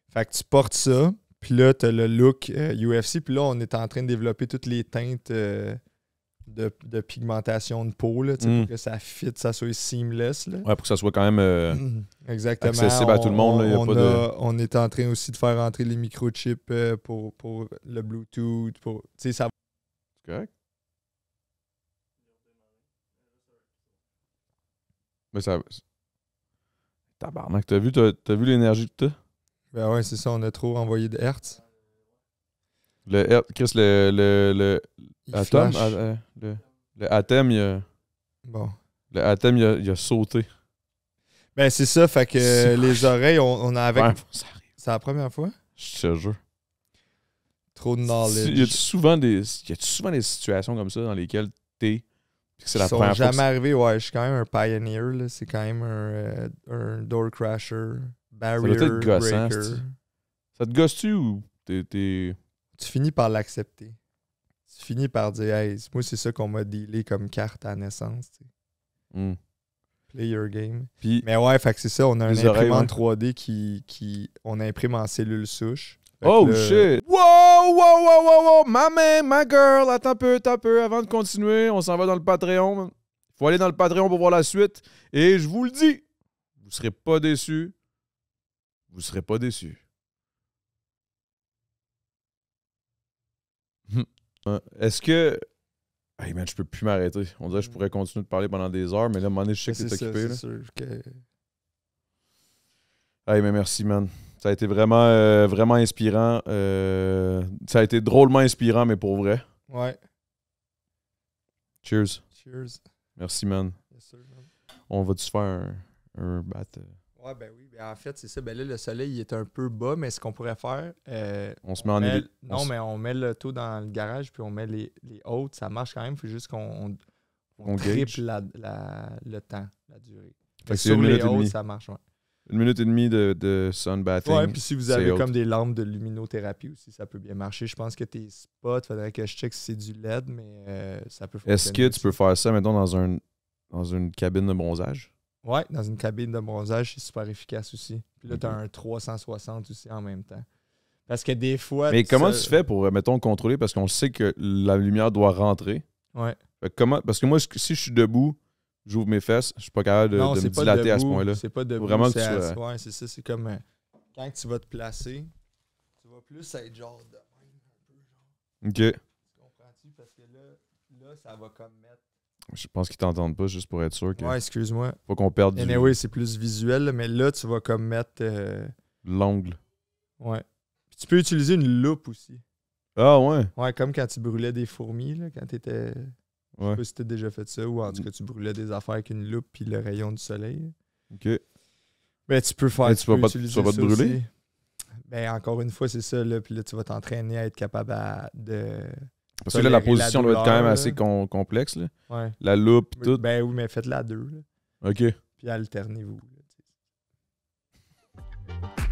Fait que tu portes ça, puis là, t'as le look UFC, puis là, on est en train de développer toutes les teintes de pigmentation de peau, là, pour que ça fit, ça soit seamless. Là. Ouais, pour que ça soit quand même exactement. accessible à tout le monde. Là, on est en train aussi de faire entrer les microchips pour le Bluetooth. Tu sais, ça va. C'est correct. Mais ça... Tabarnak, t'as vu l'énergie que t'as? Ben ouais, c'est ça, on a trop envoyé de Hertz. Le Hertz, Chris, le Atom, le Atom, il a... Bon. Le Atom, il a sauté. Ben c'est ça, fait que les oreilles, on a avec... C'est la première fois? Je te jure. Trop de knowledge. Y a-tu souvent des situations comme ça dans lesquelles t'es... C'est la première fois. Jamais arrivé, ouais. Je suis quand même un pioneer, là. C'est quand même un door crasher, barrier ça doit être gossant, breaker. Ça te gosse-tu ou t'es... Tu finis par l'accepter. Tu finis par dire, hey, moi, c'est ça qu'on m'a dealé comme carte à naissance. Play your game. Puis, mais ouais, fait que c'est ça. On a une imprimante 3D qui on imprime en cellules souches. Oh shit! Wow, wow, wow, wow, wow! Ma man, ma girl! Attends un peu, avant de continuer, on s'en va dans le Patreon. Faut aller dans le Patreon pour voir la suite. Et je vous le dis, vous serez pas déçus. Vous serez pas déçus. Est-ce que... Hey man, je peux plus m'arrêter. On dirait que je pourrais continuer de parler pendant des heures, mais là, à un moment donné, je sais que t'es occupé. C'est sûr que... Hey, mais merci, man. Ça a été vraiment, vraiment inspirant. Ça a été drôlement inspirant, mais pour vrai. Ouais. Cheers. Cheers. Merci, man. Yes, sir, man. On va-tu faire un bat? Ouais, ben oui. Ben en fait, c'est ça. Ben là, le soleil il est un peu bas, mais ce qu'on pourrait faire... On se met en élite. mais on met l'auto dans le garage, puis on met les hautes. Ça marche quand même. Il faut juste qu'on triple le temps, la durée. Fait que c'est sur 1 les minute et hautes, demie. ça marche, ouais. 1 minute et demie de sunbathing. Ouais, puis si vous avez haute. comme des lampes de luminothérapie aussi, ça peut bien marcher. Je pense que tes spots, il faudrait que je check si c'est du LED, mais ça peut fonctionner. Est-ce que tu peux faire ça, mettons, dans une cabine de bronzage? Ouais, dans une cabine de bronzage, c'est super efficace aussi. Puis là, tu as un 360 aussi en même temps. Parce que des fois... Mais comment tu fais pour, mettons, contrôler? Parce qu'on sait que la lumière doit rentrer. Ouais. Fait que parce que moi, si je suis debout, j'ouvre mes fesses, je suis pas capable de me dilater à ce point-là. C'est pas debout. Vraiment que tu sois... Ouais, c'est ça. C'est comme quand tu vas te placer, tu vas plus être genre de même un peu. Genre. OK. Tu comprends-tu? Parce que là, ça va comme mettre... Je pense qu'ils t'entendent pas, juste pour être sûr que... Ouais, excuse-moi. Faut qu'on perde Anyway, c'est plus visuel, mais là, tu vas comme mettre... l'ongle. Ouais. Puis tu peux utiliser une loupe aussi. Ah ouais? Ouais, comme quand tu brûlais des fourmis, là, quand t'étais... Je Ouais. sais pas si t'as déjà fait ça, ou en tout cas, tu brûlais des affaires avec une loupe puis le rayon du soleil. OK. Ben, tu peux faire... Mais tu vas pas te brûler? Aussi. Ben, encore une fois, c'est ça, là. Puis là, tu vas t'entraîner à être capable de... Parce que là, la tolérer position doit être quand même assez complexe, là. Ouais. La loupe, tout. Ben oui, mais faites-la à deux, là. OK. Puis alternez-vous. Là,